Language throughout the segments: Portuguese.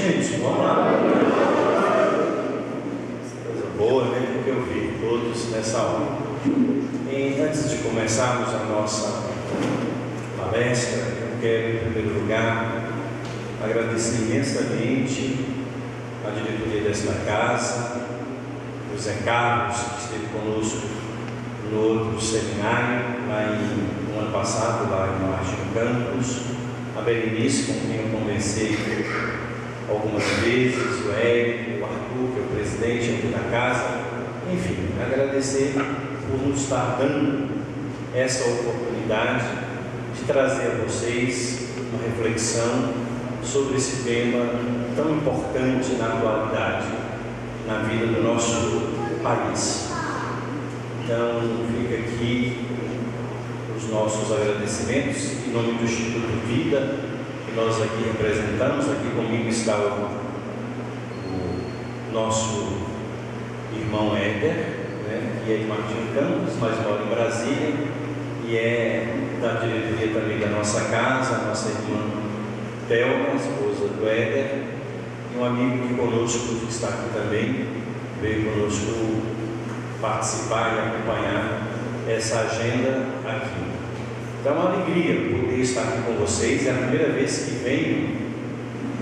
gente? Vamos lá. Coisa boa, né? Porque eu vi todos nessa hora. E antes de começarmos a nossa palestra, eu quero, em primeiro lugar, agradecer imensamente a diretoria desta casa, o Zé Carlos, que esteve conosco no outro seminário, lá no ano passado, lá em Martim Campos, a Berenice, com quem eu conversei algumas vezes, o Érico, o Arthur, que é o presidente aqui da casa, enfim, agradecer por nos estar dando essa oportunidade de trazer a vocês uma reflexão sobre esse tema tão importante na atualidade, na vida do nosso país. Então, fica aqui os nossos agradecimentos em nome do Instituto Vida, que nós aqui representamos. Aqui comigo está o nosso irmão Éder, né, que é de Martim Campos, mas mora em Brasília, e é da diretoria também da nossa casa, a nossa irmã Thelma, esposa do Éder, e um amigo que conosco, que está aqui também, veio conosco participar e acompanhar essa agenda aqui. Então é uma alegria poder estar aqui com vocês. É a primeira vez que venho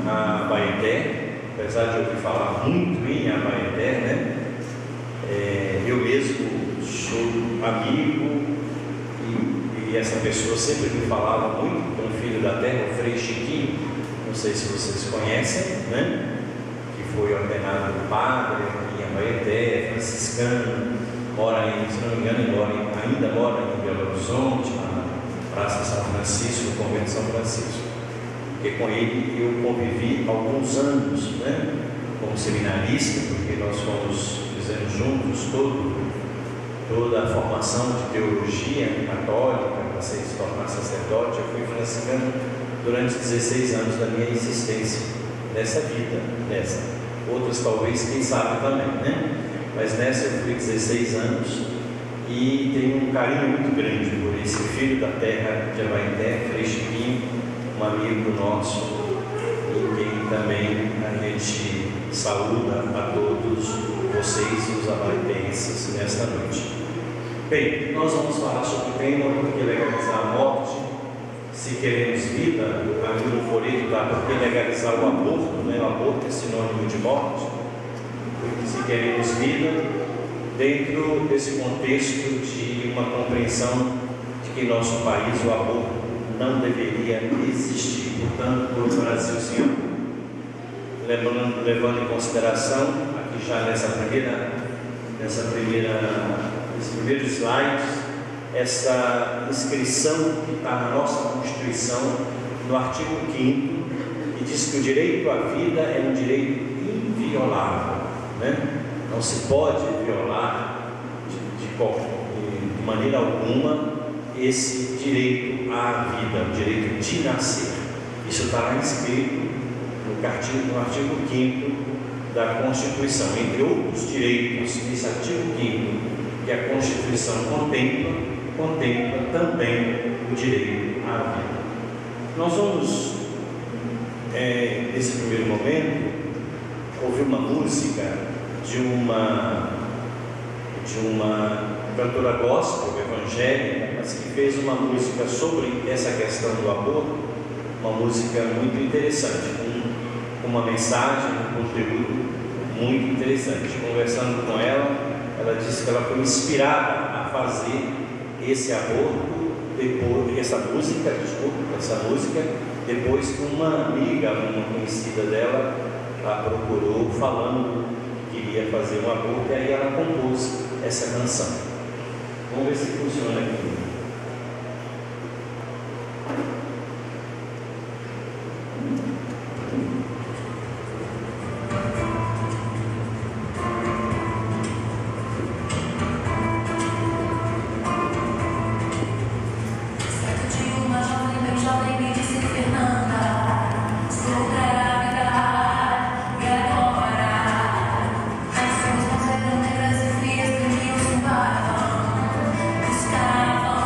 a Abaeté, apesar de eu ouvir falar muito em Abaeté, né? Eu mesmo sou amigo e essa pessoa sempre me falava muito, que é um filho da terra, o Frei Chiquinho, não sei se vocês conhecem, né? Que foi ordenado padre em Abaeté, franciscano, mora em, se não me engano, ainda mora em Belo Horizonte, na Praça São Francisco, Convento São Francisco, porque com ele eu convivi alguns anos, né? Como seminarista, porque nós fizemos juntos toda a formação de teologia católica, para se tornar sacerdote. Eu fui franciscano durante 16 anos da minha existência, nessa vida, outras talvez, quem sabe também, né? Mas nessa eu fui 16 anos e tenho um carinho muito grande por esse filho da terra de Abaeté, Frei Chiquinho, um amigo nosso, e quem também a gente saúda a todos vocês e os abaetenses nesta noite. Bem, nós vamos falar sobre o tema por que legalizar a morte, se queremos vida. Aqui no folheto dá por que legalizar o aborto, né? O aborto é sinônimo de morte. Se queremos vida, dentro desse contexto de uma compreensão de que em nosso país o aborto não deveria existir. Portanto, no Brasil, Senhor, levando em consideração, aqui já nesses primeiros slides, essa inscrição que está na nossa Constituição, no artigo 5º, que diz que o direito à vida é um direito inviolável, né? Não se pode violar de maneira alguma esse direito à vida, o direito de nascer. Isso está lá inscrito no artigo 5º da Constituição. Entre outros direitos, esse artigo 5º que a Constituição contempla também o direito à vida. Nós vamos, nesse primeiro momento, ouvir uma música de uma cantora gospel evangélica, mas que fez uma música sobre essa questão do aborto, uma música muito interessante, com uma mensagem, um conteúdo muito interessante. Conversando com ela, ela disse que ela foi inspirada a fazer essa música, depois que uma amiga, uma conhecida dela, a procurou falando que queria fazer um aborto, e aí ela compôs essa canção. Vamos ver se funciona aqui. Negras e frias do rio zumbavam, buscavam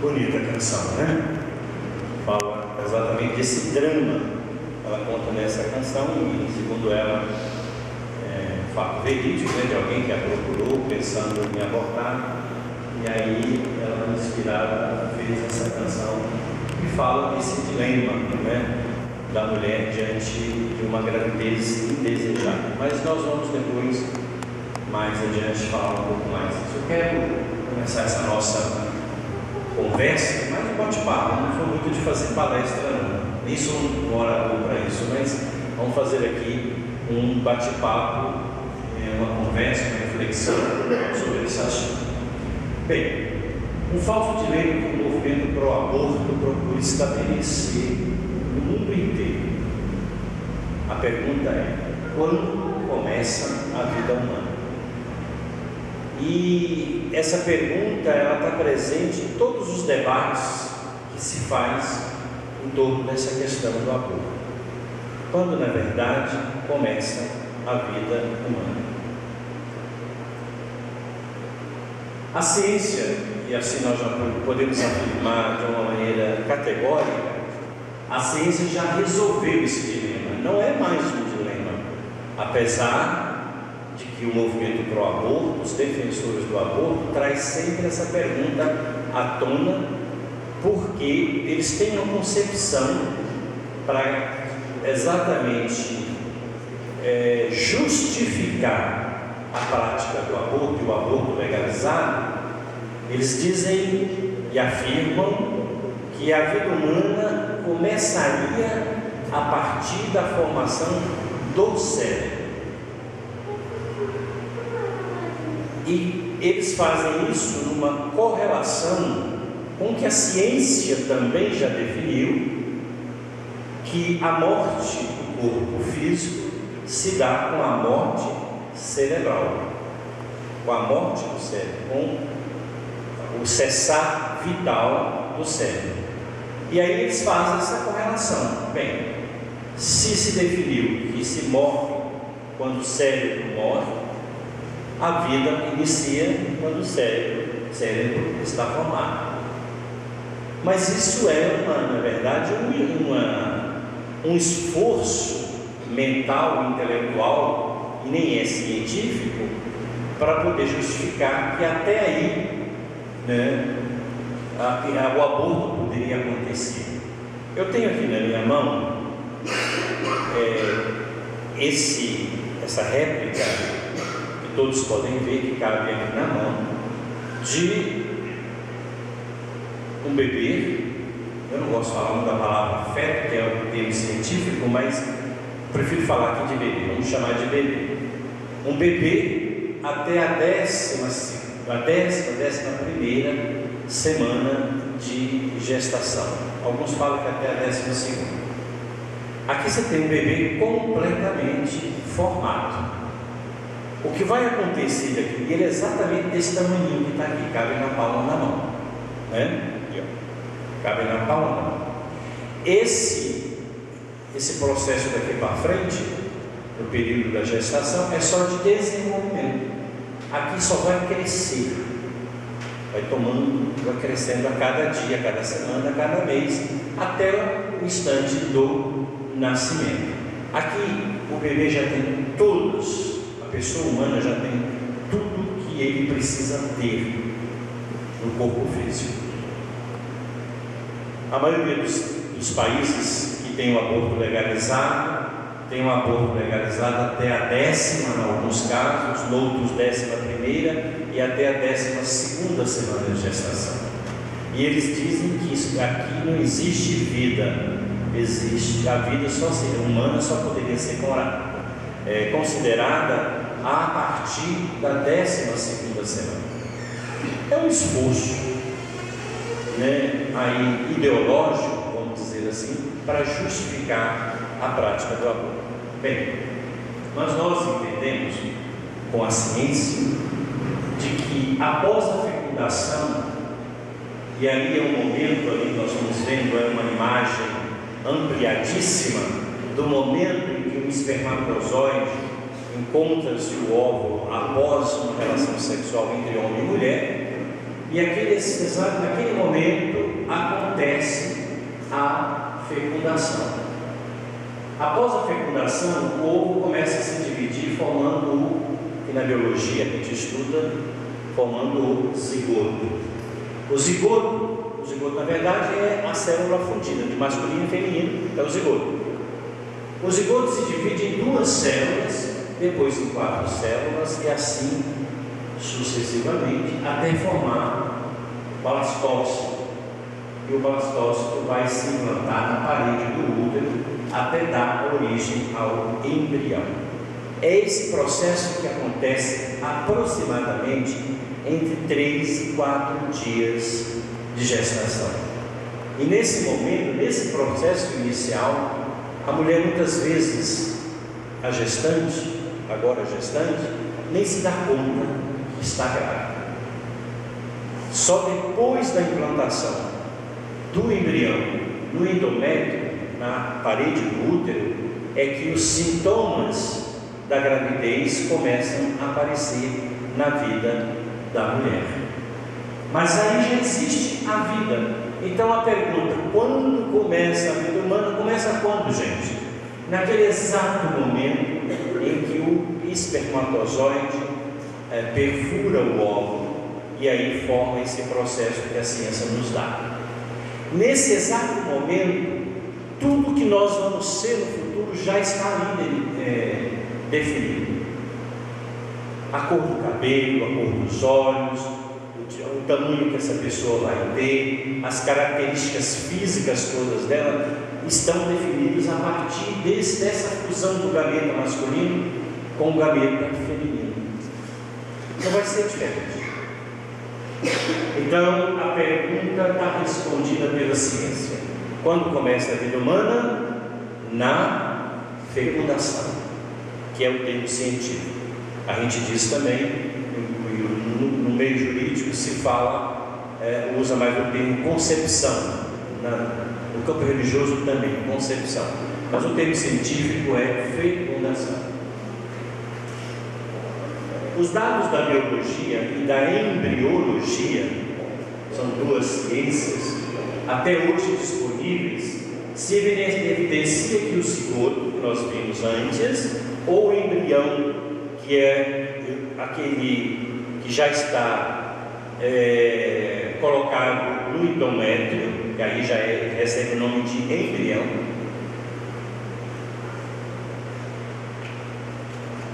Bonita a canção, né? Fala exatamente desse drama. Ela conta nessa canção e, segundo ela, fato verídico, né, de alguém que a procurou pensando em abortar, e aí ela, inspirada, fez essa canção que fala desse dilema, né, da mulher diante de uma gravidez indesejada. Mas nós vamos depois, mais adiante, falar um pouco mais disso. Eu quero começar essa nossa conversa, mais um bate-papo. Não foi muito de fazer palestra, não. Nem sou um orador para isso, mas vamos fazer aqui um bate-papo, uma conversa, uma reflexão sobre esse assunto. Bem, um falso dilema que o movimento pró-aborto procura estabelecer no mundo inteiro. A pergunta é: quando começa a vida humana? E essa pergunta está presente em todos os debates que se faz em torno dessa questão do aborto. Quando, na verdade, começa a vida humana? A ciência, e assim nós já podemos afirmar de uma maneira categórica, a ciência já resolveu esse dilema. Não é mais um dilema, apesar de que o movimento pró-aborto, os defensores do aborto, traz sempre essa pergunta à tona, porque eles têm uma concepção para exatamente justificar a prática do aborto e o aborto legalizado. Eles dizem e afirmam que a vida humana começaria a partir da formação do cérebro. E eles fazem isso numa correlação com que a ciência também já definiu, que a morte do corpo físico se dá com a morte cerebral, com a morte do cérebro, com o cessar vital do cérebro. E aí eles fazem essa correlação. Bem, se definiu que se morre quando o cérebro morre, a vida inicia quando o cérebro está formado. Mas isso é, na verdade, um esforço mental, intelectual, e nem é científico, para poder justificar que até aí, né, o aborto poderia acontecer. Eu tenho aqui na minha mão essa réplica, que todos podem ver, que cabe aqui na mão, de um bebê. Eu não gosto de falar muito da palavra feto, que é um termo científico, mas prefiro falar aqui de bebê. Vamos chamar de bebê. Um bebê até a 11ª semana de gestação. Alguns falam que até a 12ª. Aqui você tem um bebê completamente formado. O que vai acontecer aqui, ele é exatamente desse tamanho que está aqui, cabe na palma da mão, né? Aqui, ó. Cabe na palma da mão. Esse processo daqui para frente, no período da gestação, é só de desenvolvimento. Aqui só vai crescer, vai crescendo a cada dia, a cada semana, a cada mês, até o instante do nascimento. Aqui o bebê já tem a pessoa humana já tem tudo que ele precisa ter no corpo físico. A maioria dos países que tem o aborto legalizado, tem um aborto legalizado até a 10ª, em alguns casos, noutros 11ª e até a 12ª semana de gestação. E eles dizem que aqui não existe vida, a vida humana só poderia ser considerada a partir da 12ª semana. É um esforço, né, aí, ideológico, vamos dizer assim, para justificar a prática do aborto. Bem, mas nós entendemos com a ciência de que após a fecundação, e ali é um momento, ali nós estamos vendo, é uma imagem ampliadíssima do momento em que o espermatozoide encontra-se o óvulo após uma relação sexual entre homem e mulher, e naquele momento acontece a fecundação. Após a fecundação, o ovo começa a se dividir, formando o que na biologia a gente estuda, formando o zigoto. O zigoto na verdade é a célula fundida de masculino e feminino, é o zigoto. O zigoto se divide em 2 células, depois em 4 células e assim sucessivamente até formar o blastócito. E o blastócito vai se implantar na parede do útero até dar origem ao embrião. É esse processo que acontece aproximadamente entre 3 e 4 dias de gestação. E nesse momento, nesse processo inicial, a mulher muitas vezes, a gestante, nem se dá conta que está grávida. Só depois da implantação do embrião no endométrio, na parede do útero, é que os sintomas da gravidez começam a aparecer na vida da mulher. Mas aí já existe a vida. Então a pergunta, quando começa a vida humana? Começa quando, gente? Naquele exato momento em que o espermatozoide perfura o óvulo e aí forma esse processo que a ciência nos dá. Nesse exato momento, tudo que nós vamos ser no futuro já está ali definido. A cor do cabelo, a cor dos olhos, o tamanho que essa pessoa vai ter, as características físicas todas dela estão definidas a partir dessa fusão do gameta masculino com o gameta feminino. Não vai ser diferente. Então a pergunta está respondida pela ciência. Quando começa a vida humana? Na fecundação, que é o termo científico. A gente diz também, no meio jurídico se fala, usa mais o termo concepção, no campo religioso também, concepção, mas o termo científico é fecundação. Os dados da biologia e da embriologia, são 2 ciências, até hoje disponíveis, se evidencia que o zigoto, que nós vimos antes, ou o embrião, que é aquele que já está colocado no endométrio, que aí já recebe o nome de embrião,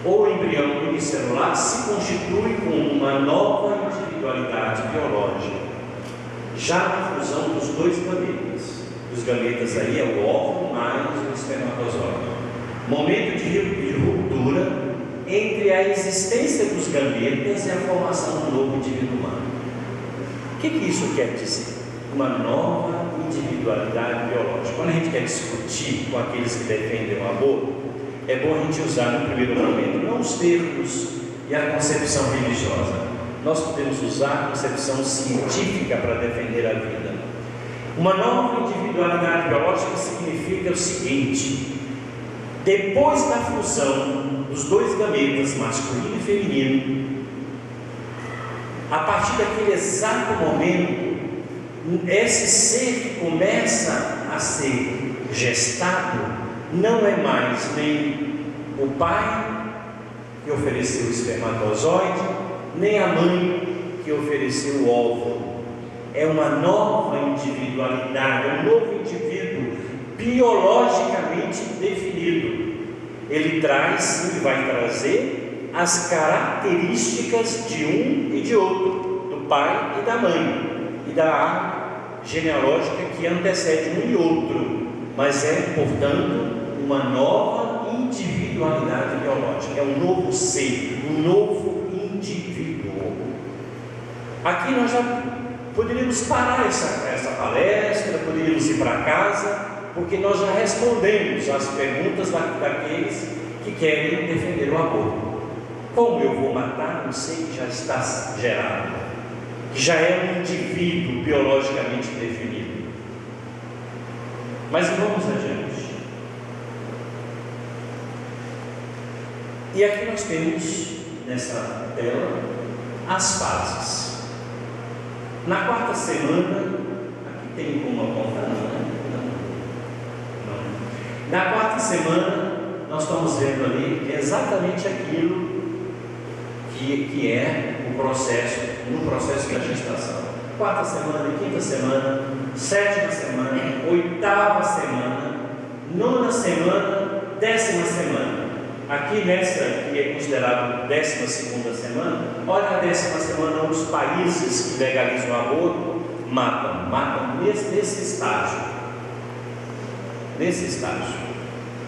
ou embrião unicelular, se constitui com uma nova individualidade biológica, já na fusão dos 2 gametas. Os gametas aí é o óvulo mais o espermatozoide. Momento de ruptura entre a existência dos gametas e a formação do novo indivíduo humano. O que isso quer dizer? Uma nova individualidade biológica. Quando a gente quer discutir com aqueles que defendem o aborto, é bom a gente usar no primeiro momento não os termos e a concepção religiosa. Nós podemos usar a concepção científica para defender a vida. Uma nova individualidade biológica significa o seguinte: depois da fusão dos 2 gametas, masculino e feminino, a partir daquele exato momento, esse ser que começa a ser gestado não é mais nem o pai que ofereceu o espermatozoide, nem a mãe que ofereceu o óvulo. É uma nova individualidade, um novo indivíduo biologicamente definido. Ele vai trazer as características de um e de outro, do pai e da mãe, e da árvore genealógica que antecede um e outro, mas é, portanto, uma nova individualidade biológica, é um novo ser, um novo indivíduo. Aqui nós já poderíamos parar essa palestra, poderíamos ir para casa, porque nós já respondemos às perguntas daqueles que querem defender o aborto. Como eu vou matar um ser que já está gerado, que já é um indivíduo biologicamente definido? Mas vamos adiante. E aqui nós temos nessa tela as fases. Na quarta semana, aqui tem como apontar, não. Na quarta semana, nós estamos vendo ali exatamente aquilo que é o processo, no processo da gestação. Quarta semana, quinta semana, sétima semana, oitava semana, nona semana, 10ª semana. Aqui nessa, que é considerado 12ª semana, olha a 10ª semana, os países que legalizam o aborto matam nesse estágio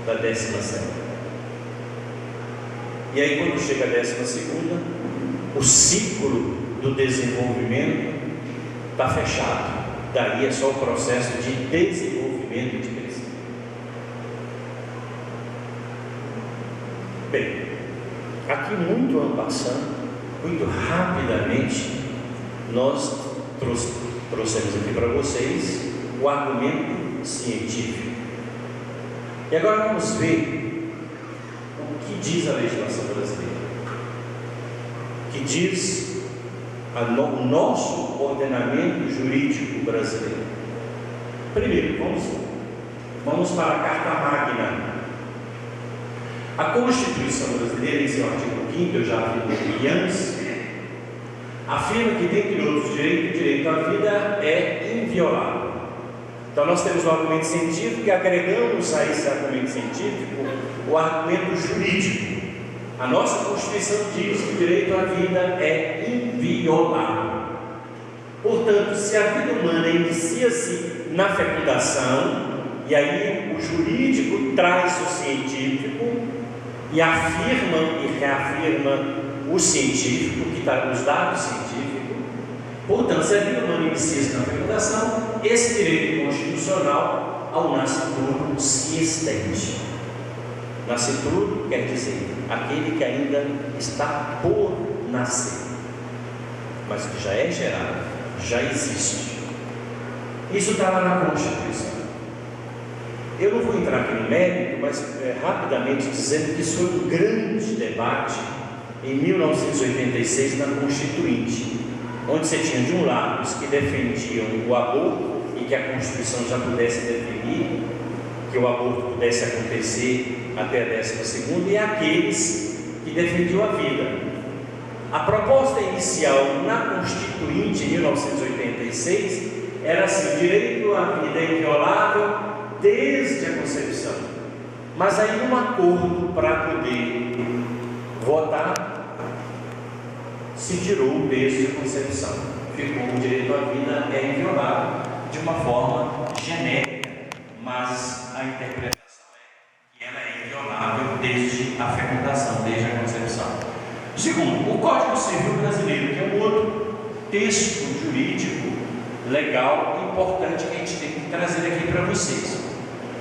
da 10ª semana. E aí quando chega a 12ª, o ciclo do desenvolvimento está fechado. Daí é só o processo de desenvolvimento de crescimento. Bem, aqui muito ano passando, muito rapidamente, nós trouxemos aqui para vocês o argumento científico. E agora vamos ver o que diz a legislação brasileira, o que diz o nosso ordenamento jurídico brasileiro. Primeiro, vamos para a Carta Magna. A Constituição brasileira, em seu artigo 5º, eu já afirmei antes, afirma que, dentre outros direitos, o direito à vida é inviolável. Então nós temos o argumento científico e agregamos a esse argumento científico o argumento jurídico. A nossa Constituição diz que o direito à vida é inviolável. Portanto, se a vida humana inicia-se na fecundação, e aí o jurídico traz o científico e afirma e reafirma o científico, que está nos dados científicos. Portanto, se a vida humana inicia-se na fecundação, esse direito constitucional ao nascituro se estende. Nascituro quer dizer aquele que ainda está por nascer, mas que já é gerado, já existe. Isso está lá na Constituição. Eu não vou entrar aqui no mérito, mas rapidamente dizendo que isso foi um grande debate em 1986 na Constituinte, onde você tinha de um lado os que defendiam o aborto e que a Constituição já pudesse definir que o aborto pudesse acontecer até a 12ª, e aqueles que defendiam a vida. A proposta inicial na Constituinte em 1986 era assim: o direito à vida é inviolável desde a concepção. Mas aí, num acordo para poder votar, se tirou o desde a concepção. Ficou o direito à vida é inviolável de uma forma genérica, mas a interpretação é que ela é inviolável desde a fecundação, desde a concepção. Segundo, o Código Civil brasileiro, que é um outro texto jurídico legal importante que a gente tem que trazer aqui para vocês.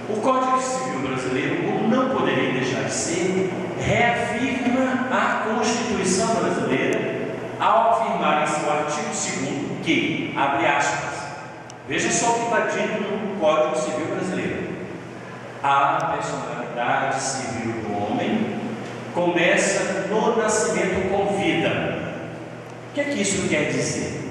O Código Civil brasileiro, como não poderia deixar de ser, reafirma a Constituição brasileira ao afirmar em seu artigo 2º que, abre aspas, veja só o que está dito no Código Civil brasileiro: a personalidade civil do homem começa no nascimento com vida. O que é que isso quer dizer?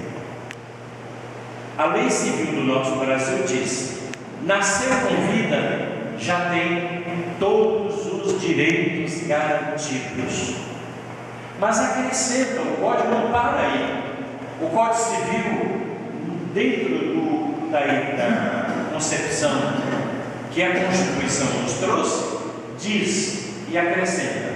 A lei civil do nosso Brasil diz: nasceu com vida, já tem todos os direitos garantidos. Mas acrescenta, o Código não para aí. O Código Civil, dentro da concepção que a Constituição nos trouxe, diz e acrescenta: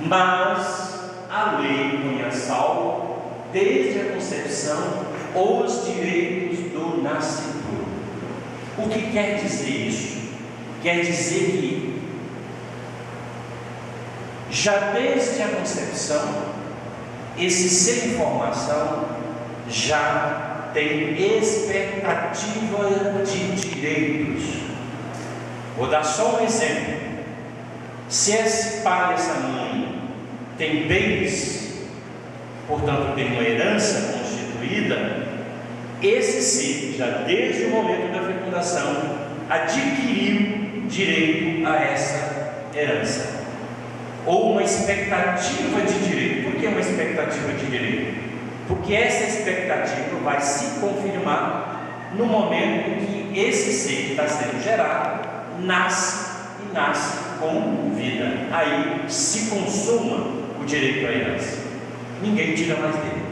mas a lei põe a salvo, desde a concepção, os direitos do nascituro. O que quer dizer isso? Quer dizer que já desde a concepção, esse ser em formação já tem expectativa de direitos. Vou dar só um exemplo. Se esse pai e essa mãe têm bens, portanto tem uma herança constituída, esse ser, já desde o momento da fecundação, adquiriu direito a essa herança, ou uma expectativa de direito. Por que uma expectativa de direito? porque essa expectativa vai se confirmar no momento em que esse ser que está sendo gerado nasce e nasce com vida. Aí se consuma o direito à herança. Ninguém tira mais dele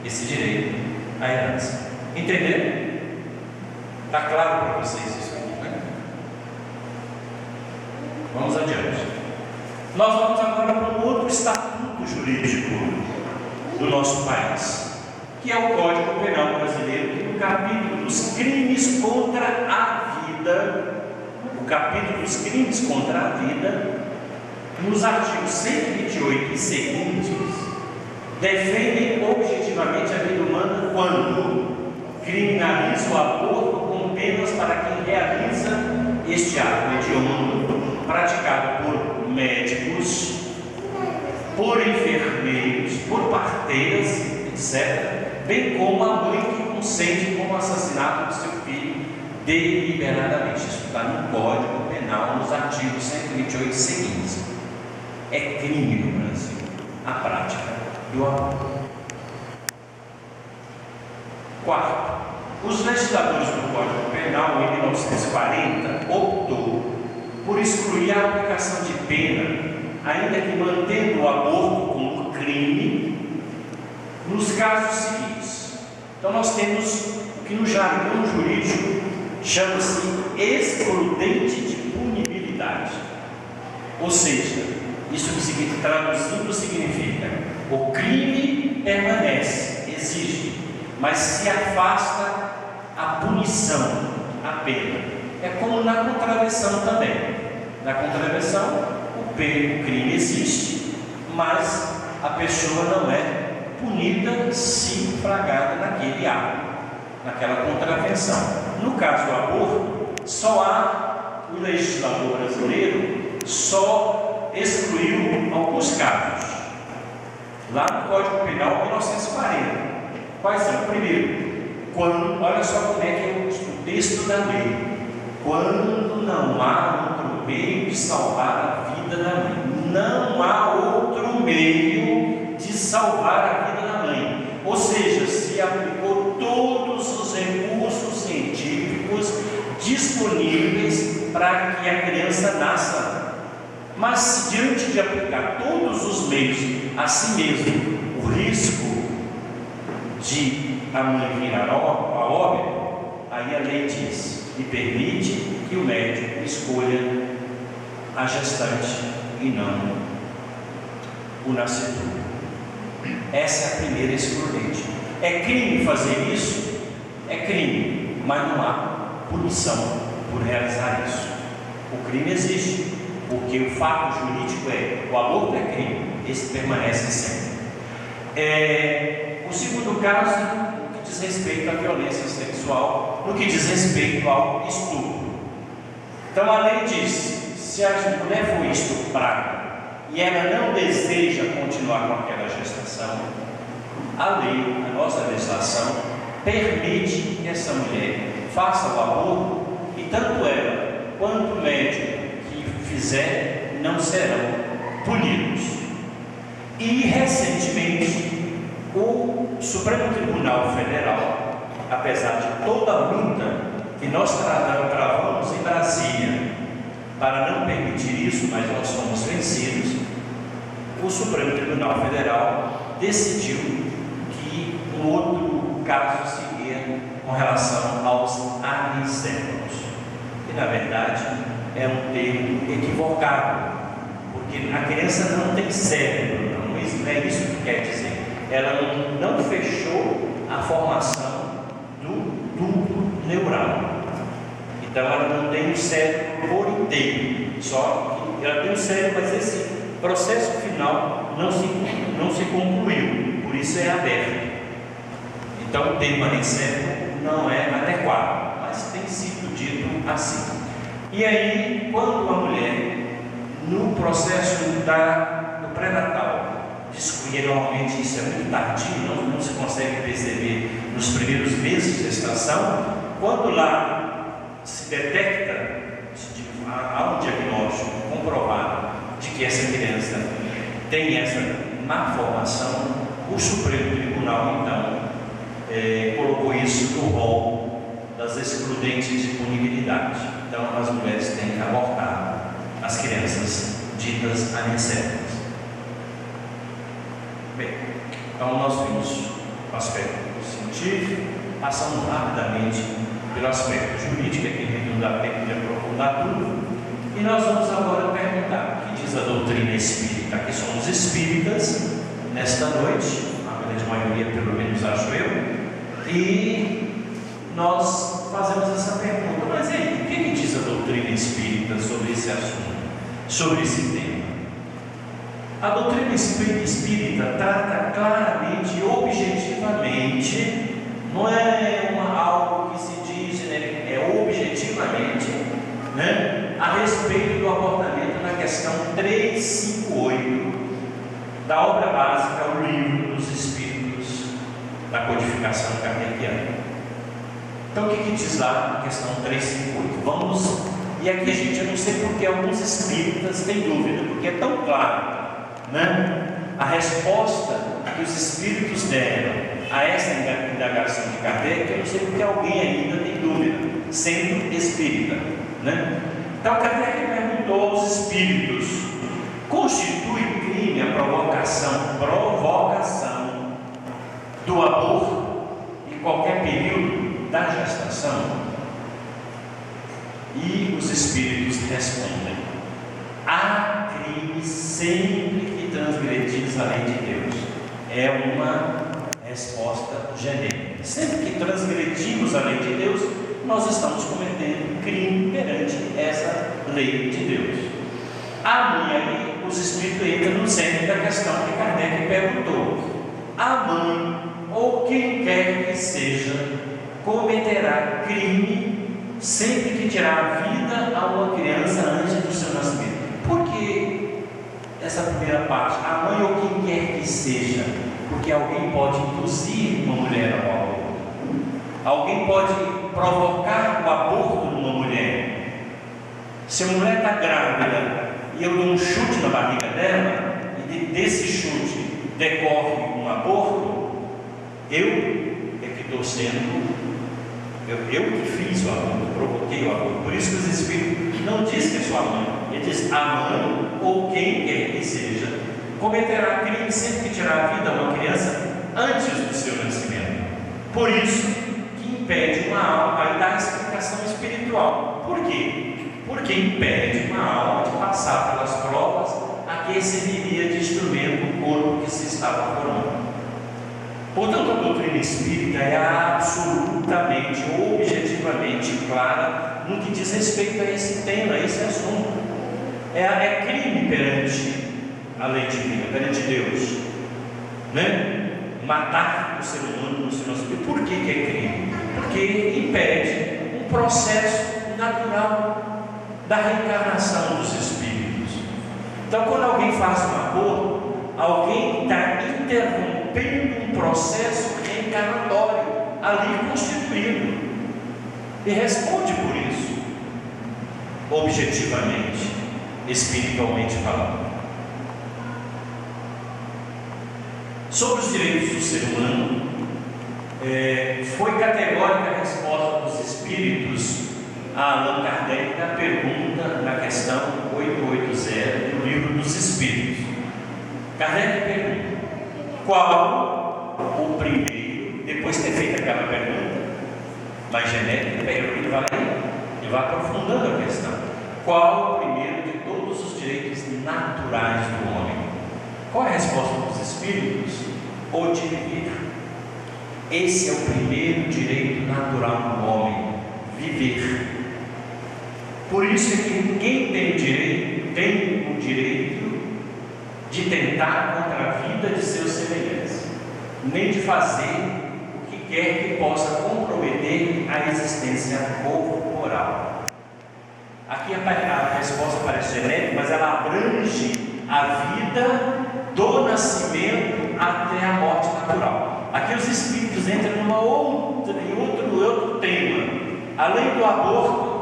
esse direito à herança. Entenderam? Está claro para vocês isso aqui, né? Vamos adiante. Nós vamos agora para um outro estatuto jurídico do nosso país, que é o Código Penal Brasileiro, que no capítulo dos crimes contra a vida, o capítulo dos crimes contra a vida, nos artigos 128 e seguintes, defendem objetivamente a vida humana quando criminaliza o aborto com penas para quem realiza este ato hediondo, praticado por médicos, por enfermeiros, por parteiras, etc., bem como a mãe que consente com o assassinato do seu filho deliberadamente. Isso está no Código Penal, nos artigos 128 seguintes. É crime no Brasil a prática do aborto. Quarto, os legisladores do Código Penal, em 1940, optou por excluir a aplicação de pena, ainda que mantendo o aborto como crime, nos casos seguintes. Então nós temos o que no jargão jurídico chama-se excludente de punibilidade. Ou seja, isso que traduzindo significa: o crime permanece, existe, mas se afasta a punição, a pena. É como na contravenção também. Na contravenção, o crime existe, mas a pessoa não é punida se flagrada naquele ato, naquela contravenção. No caso do aborto, só há, o legislador brasileiro só excluiu alguns casos. Lá no Código Penal, 1940. Quais são? Primeiro, quando, olha só como é que é o texto da lei: quando não há outro meio de salvar a vida da mãe. Não há outro meio de salvar a vida da mãe. Ou seja, se aplicou todos os recursos científicos disponíveis para que a criança nasça. Mas se diante de aplicar todos os meios a si mesmo, o risco de a mãe vir a óbito, aí a lei diz e permite que o médico escolha a gestante e não o nascedor. Essa é a primeira excludente. É crime fazer isso? É crime, mas não há punição por realizar isso. O crime existe, porque o fato jurídico o aborto é crime, esse permanece sempre. O segundo caso, no que diz respeito à violência sexual, no que diz respeito ao estupro. Então a lei diz: se a mulher for estuprada e ela não deseja continuar com aquela gestação, a lei, a nossa legislação, permite que essa mulher faça o aborto, e tanto ela quanto o médico que fizer não serão punidos. E recentemente o Supremo Tribunal Federal, apesar de toda a luta que nós travamos em Brasília para não permitir isso, mas nós fomos vencidos, o Supremo Tribunal Federal decidiu que um outro caso seria com relação aos anicéfalos, que na verdade é um termo equivocado, porque a criança não tem cérebro, não é isso que quer dizer. Ela não fechou a formação do tubo neural. Então ela não tem o cérebro por inteiro, só que ela tem o cérebro, mas esse processo final não se concluiu, por isso é aberto. Então o termo anicéfalo não é adequado, mas tem sido dito assim. E aí, quando a mulher, no processo do pré-natal, e normalmente isso é muito tardio, não se consegue perceber nos primeiros meses de gestação, quando lá se detecta, há um diagnóstico comprovado de que essa criança tem essa má formação, O Supremo Tribunal, então, colocou isso no rol das excludentes de punibilidade. Então, as mulheres têm que abortar as crianças ditas anicéfalas. Bem, então nós vimos o aspecto científico, passamos rapidamente pelo aspecto jurídico, que não dá tempo de aprofundar tudo, e nós vamos agora perguntar o que diz a doutrina espírita. Aqui somos espíritas nesta noite, a grande maioria, pelo menos acho eu, e nós fazemos essa pergunta: mas aí, o que diz a doutrina espírita sobre esse assunto, sobre esse tema? A doutrina espírita trata claramente e objetivamente, não é algo que se diz, é objetivamente, a respeito do abortamento na questão 358 da obra básica, o Livro dos Espíritos, da codificação kardeciana. Então, o que diz lá na questão 358? Vamos, e aqui, gente, eu não sei porque alguns espíritas têm dúvida, porque é tão claro, a resposta que os espíritos deram a essa indagação de Kardec, eu não sei porque alguém ainda tem dúvida, sendo espírita, Então, Kardec perguntou aos espíritos: constitui crime a provocação do aborto em qualquer período da gestação? E os espíritos respondem: há crime sempre que transgredis a lei de Deus. É uma resposta genérica. Sempre que transgredimos a lei de Deus, nós estamos cometendo crime perante essa lei de Deus. Aí os espíritos entram no centro da questão que Kardec perguntou: a mãe ou quem quer que seja cometerá crime sempre que tirar a vida a uma criança antes do seu nascimento? Por que essa primeira parte? A mãe ou quem quer que seja? Porque alguém pode induzir uma mulher ao aborto, alguém pode provocar o aborto numa mulher. Se a mulher está grávida e eu dou um chute na barriga dela, e desse chute decorre um aborto, eu que estou sendo, eu que fiz o aborto, provoquei o aborto. Por isso que os espíritos não dizem que é sua mãe, ele diz: a mãe ou quem quer que seja cometerá crime sempre que tirar a vida a uma criança antes do seu nascimento. Por isso que impede uma alma, aí dá a explicação espiritual. Por quê? Porque impede uma alma de passar pelas provas a que serviria de instrumento do corpo que se estava formando. Portanto, a doutrina espírita é absolutamente, objetivamente clara no que diz respeito a esse tema, a esse assunto. É crime perante a lei divina, perante Deus, matar o ser humano no seu nascimento. Por que é crime? Porque impede um processo natural da reencarnação dos espíritos. Então, quando alguém faz um aborto, alguém está interrompendo um processo reencarnatório ali constituído, e responde por isso, objetivamente, espiritualmente falando. Sobre os direitos do ser humano, foi categórica a resposta dos espíritos a Allan Kardec na pergunta, na questão 880 do Livro dos Espíritos. Kardec pergunta: qual o primeiro, depois de ter feito aquela pergunta mais genérica, ele vai aprofundando a questão: qual o primeiro de todos os direitos naturais do homem? Qual é a resposta dos espíritos? O de viver. Esse é o primeiro direito natural do homem: viver. Por isso é que ninguém tem o direito de tentar contra a vida de seus semelhantes, nem de fazer o que quer que possa comprometer a existência corporal. Aqui a resposta parece genérica, mas ela abrange a vida do nascimento até a morte natural. Aqui os espíritos entram em outro tema. Além do aborto,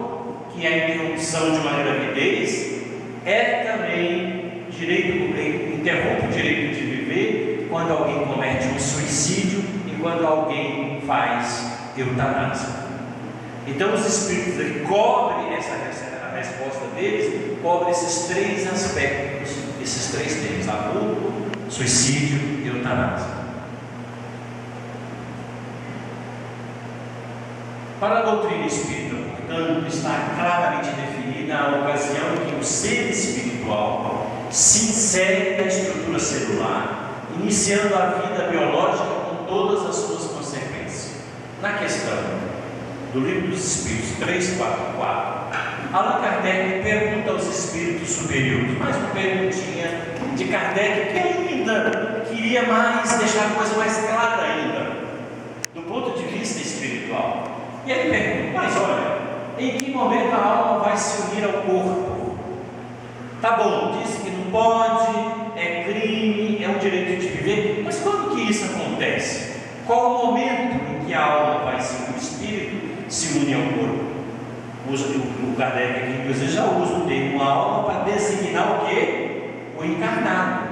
que é a interrupção de uma gravidez, é também interrompe o direito de viver quando quando alguém comete um suicídio e quando alguém faz eutanásia. Então os espíritos ele cobrem a resposta deles, cobre esses três aspectos, esses três temas: aborto, suicídio e eutanásia. Para a doutrina espírita, portanto, está claramente definida a ocasião em que o ser espiritual se insere na estrutura celular, iniciando a vida biológica com todas as suas consequências. Na questão do Livro dos Espíritos 344, Allan Kardec pergunta aos espíritos superiores, mais uma perguntinha de Kardec, que ainda queria deixar a coisa mais clara ainda, do ponto de vista espiritual. E ele pergunta: mas olha, em que momento a alma vai se unir ao corpo? Tá bom, disse que não pode, é crime, é um direito de viver, mas quando que isso acontece? Qual o momento em que a alma vai se unir, o espírito se une ao corpo? O Kardec aqui, inclusive, já usa o termo alma para designar o quê? O encarnado,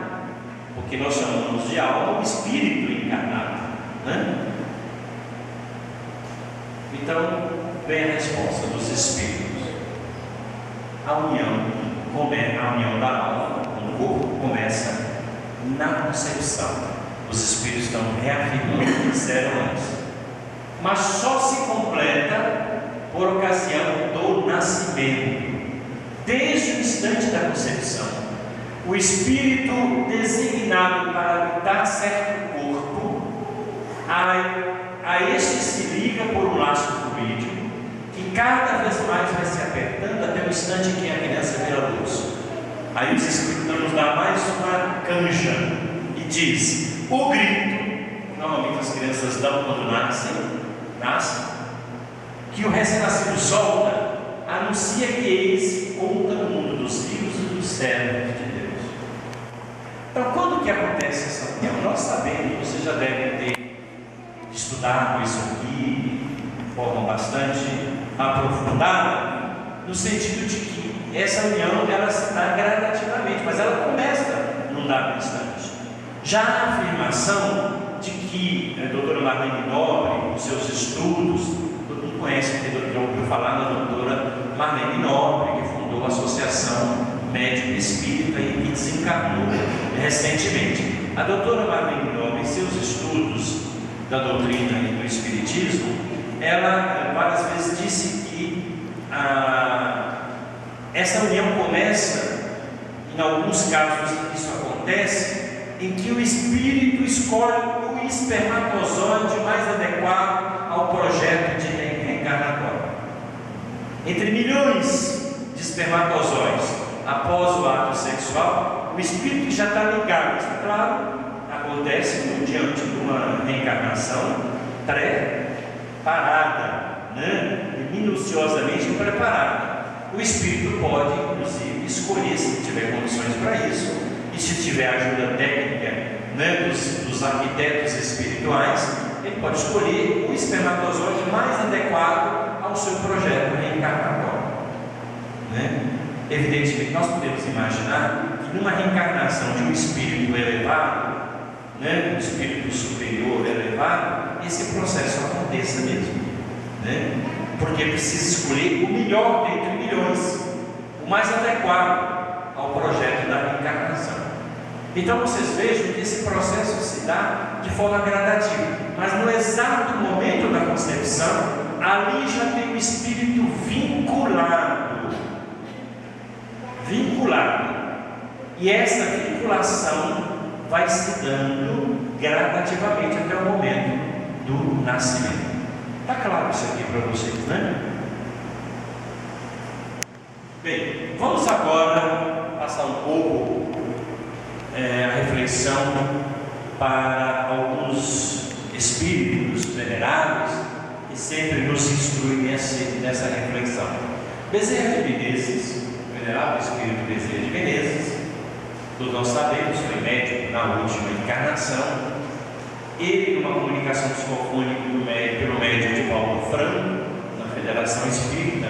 porque nós chamamos de alma o espírito encarnado, né? Então, vem a resposta dos espíritos. A união da alma com o corpo começa na concepção. Os espíritos estão reafirmando o que disseram antes, mas só se completa por ocasião do nascimento. Desde o instante da concepção, o espírito designado para habitar certo corpo, a este se liga por um laço fluídico que cada vez mais vai se apertando até o instante em que a criança vê a luz. Aí os Espíritos nos dá mais uma canja e diz: o grito, normalmente as crianças dão quando nascem, que o recém-nascido solta, anuncia que eles contam no mundo dos vivos e dos servos de Deus. Então, quando que acontece essa união? Nós sabemos, vocês já devem ter estudado isso aqui de forma bastante aprofundada, no sentido de que essa união ela se dá gradativamente, mas ela começa num dado instante. Já a afirmação de que a doutora Marlene Nobre, os seus estudos, todo mundo conhece, já ouviu falar da doutora Marlene Nobre, que fundou a Associação Médica Espírita e desencarnou recentemente. A doutora Marlene Nobre, em seus estudos da doutrina e do Espiritismo, ela várias vezes disse que essa união começa, em alguns casos isso acontece, em que o espírito escolhe o espermatozoide mais adequado ao projeto de reencarnatório. Entre milhões de espermatozoides após o ato sexual, o espírito já está ligado. Isso, claro, acontece diante de uma reencarnação preparada, né? E minuciosamente preparada. O espírito pode, inclusive, escolher, se tiver condições para isso, e se tiver ajuda técnica, né, dos arquitetos espirituais, ele pode escolher o espermatozoide mais adequado ao seu projeto reencarnatório, né? Evidentemente, nós podemos imaginar que numa reencarnação de um espírito elevado, né, um espírito superior elevado, esse processo aconteça mesmo, né? Porque precisa escolher o melhor dentre milhões, o mais adequado ao projeto da reencarnação. Então vocês vejam que esse processo se dá de forma gradativa, mas no exato momento da concepção, ali já tem o espírito vinculado, e essa vinculação vai se dando gradativamente até o momento do nascimento. Está claro isso aqui para vocês, né? Bem, vamos agora passar um pouco a reflexão para alguns espíritos venerados que sempre nos instruem nessa reflexão. Bezerra de Menezes, venerável espírito Bezerra de Menezes, todos nós sabemos, foi médico na última encarnação. Ele, numa comunicação psicofônica pelo médium de Paulo Franco, na Federação Espírita,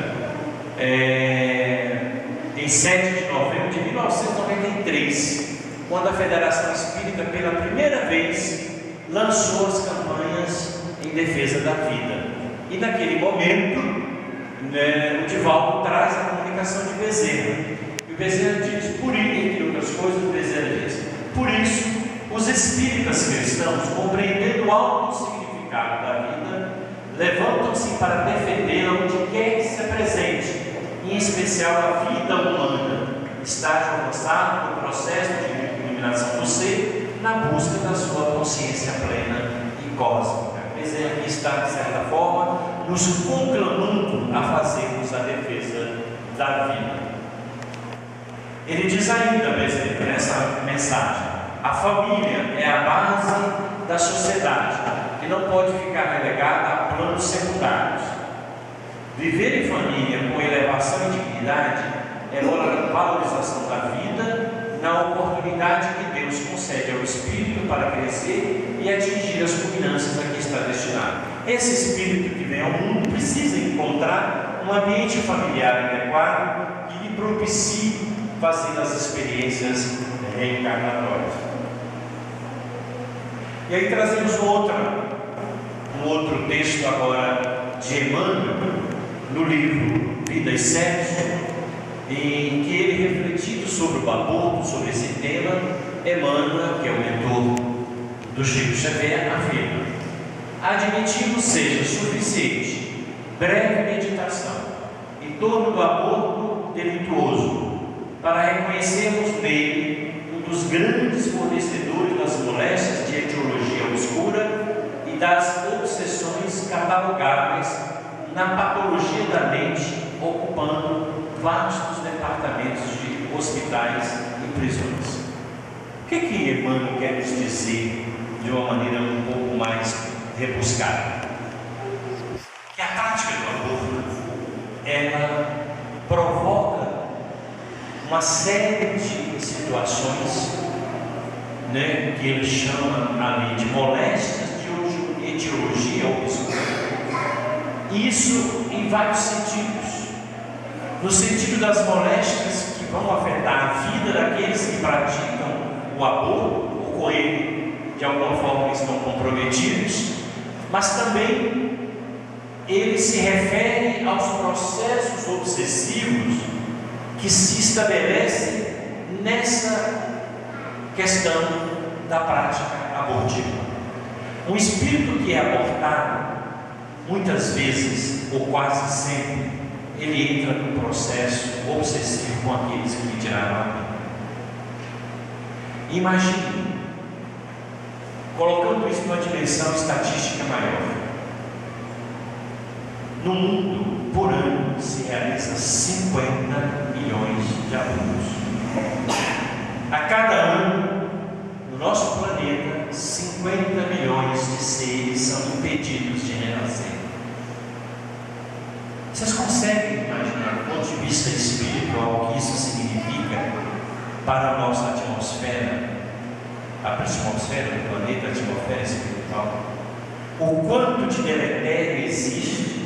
em 7 de novembro de 1993, quando a Federação Espírita, pela primeira vez, lançou as campanhas em defesa da vida. E naquele momento, o Divaldo traz a comunicação de Bezerra. E o Bezerra diz, por isso, entre outras coisas, o Bezerra diz: por isso, os espíritas cristãos, compreendendo o alto significado da vida, levantam-se para defendê-la onde quer que se apresente, em especial a vida humana, estágio avançado no processo de iluminação do ser, na busca da sua consciência plena e cósmica. Bezerra aqui está, de certa forma, nos conclamando a fazermos a defesa da vida. Ele diz ainda, Bezerra, nessa mensagem: a família é a base da sociedade, que não pode ficar relegada a planos secundários. Viver em família com elevação e dignidade é a valorização da vida na oportunidade que Deus concede ao espírito para crescer e atingir as culminâncias a que está destinado. Esse espírito que vem ao mundo precisa encontrar um ambiente familiar adequado que lhe propicie fazer as experiências reencarnatórias. E aí trazemos um outro texto agora de Emmanuel, no livro Vida e Sexo, em que ele, refletindo sobre o aborto, sobre esse tema, Emmanuel, que é o mentor do Chico Xavier, afirma: admitimos seja suficiente breve meditação em torno do aborto delituoso para reconhecermos nele um dos grandes fornecedores das moléstias de etiologia obscura e das obsessões catalogáveis na patologia da mente, ocupando vastos departamentos de hospitais e prisões. O que Emmanuel quer nos dizer de uma maneira um pouco mais rebuscada? Que a prática do aborto, ela provoca uma série de situações, que ele chama ali de moléstias de etiologia obscura. Isso em vários sentidos. No sentido das moléstias que vão afetar a vida daqueles que praticam o aborto, ou com ele de alguma forma estão comprometidos, mas também ele se refere aos processos obsessivos que se estabelecem nessa questão da prática abortiva. Um espírito que é abortado, muitas vezes, ou quase sempre, ele entra num processo obsessivo com aqueles que lhe tiraram a vida. Imagine, colocando isso numa dimensão estatística maior, no mundo, por ano, se realiza 50 milhões de abortos. A cada ano, no nosso planeta, 50 milhões de seres são impedidos de renascer. Vocês conseguem imaginar, do ponto de vista espiritual, o que isso significa para a nossa atmosfera, a atmosfera do planeta, a atmosfera espiritual? O quanto de deletério existe,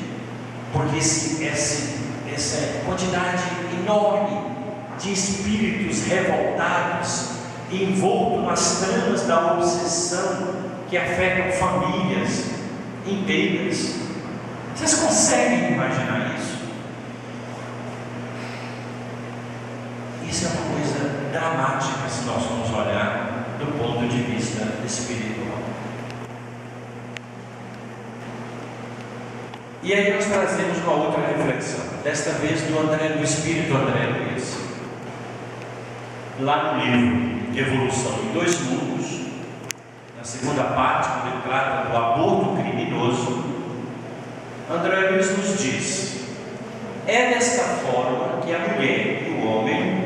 porque essa quantidade enorme de espíritos revoltados, envoltos nas tramas da obsessão que afetam famílias inteiras. Vocês conseguem imaginar isso? Isso é uma coisa dramática se nós formos olhar do ponto de vista espiritual. E aí nós trazemos uma outra reflexão, desta vez do Espírito André Luiz. Lá no livro Evolução em Dois Mundos, na segunda parte, quando ele trata do aborto criminoso, André Luiz nos diz: é desta forma que a mulher e o homem,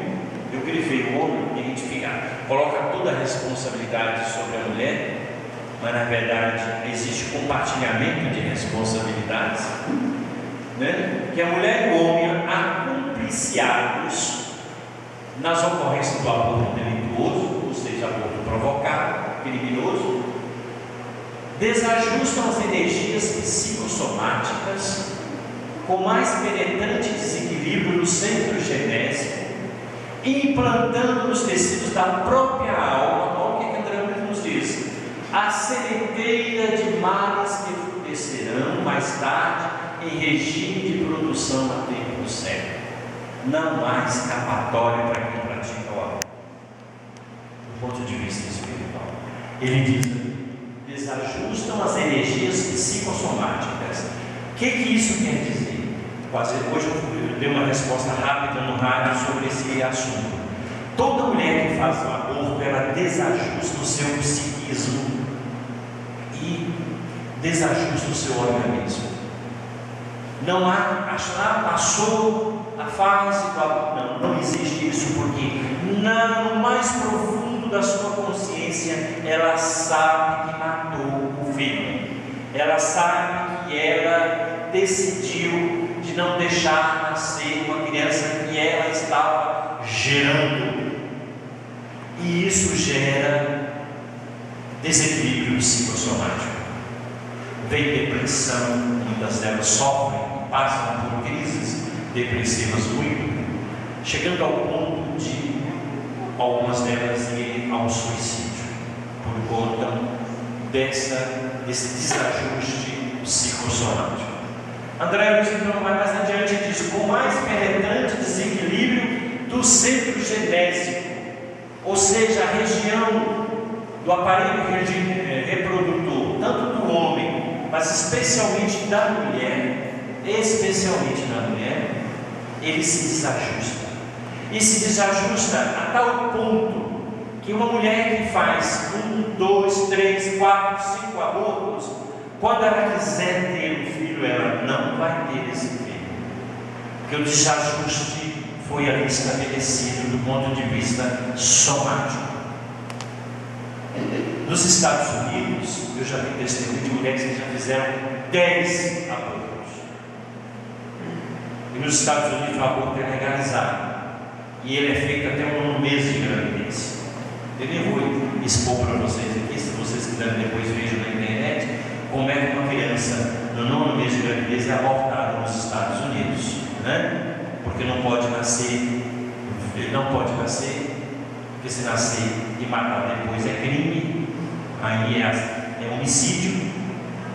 eu grifei o homem para identificar, coloca toda a responsabilidade sobre a mulher, mas na verdade existe compartilhamento de responsabilidades, que a mulher e o homem, acumpliciados nas ocorrências do aborto delituoso, ou seja, aborto provocado, criminoso, desajustam as energias psicossomáticas com mais penetrante desequilíbrio no centro genésico implantando nos tecidos da própria alma. Olha o que André Luiz nos diz: a sementeira de males que florescerão mais tarde em regime de produção a tempo certo. Não há escapatória para quem pratica o amor, do ponto de vista espiritual. Ele diz: desajustam as energias psicossomáticas. O que isso quer dizer? Hoje eu dei uma resposta rápida no rádio sobre esse assunto. Toda mulher que faz o aborto, ela desajusta o seu psiquismo e desajusta o seu organismo. Não há, passou a fase do aborto. Não existe isso, porque no mais profundo da sua consciência, ela sabe que matou o filho. Ela sabe que ela decidiu de não deixar nascer uma criança que ela estava gerando, e isso gera desequilíbrio psicossomático. Vem depressão, muitas delas sofrem e passam por crises depressivas muito, chegando ao ponto de algumas delas irem ao suicídio por conta desse desajuste psicossomático. André Luiz então vai mais adiante e diz: com mais penetrante desequilíbrio do centro genésico, ou seja, a região do aparelho reprodutor, tanto do homem, mas especialmente da mulher, ele se desajusta. E se desajusta a tal ponto que uma mulher que faz 1, 2, 3, 4, 5 abortos, quando ela quiser ter um filho, ela não vai ter esse filho, porque o desajuste foi ali estabelecido do ponto de vista somático. Nos Estados Unidos, eu já vi testemunho de mulheres que já fizeram 10 abortos. E nos Estados Unidos o aborto é legalizado, e ele é feito até o 9º mês de gravidez. Eu nem vou expor para vocês aqui, se vocês quiserem depois vejam na internet como é que uma criança no 9º mês de gravidez é abortada nos Estados Unidos, né? Porque não pode nascer, porque se nascer e matar depois é crime, aí é homicídio.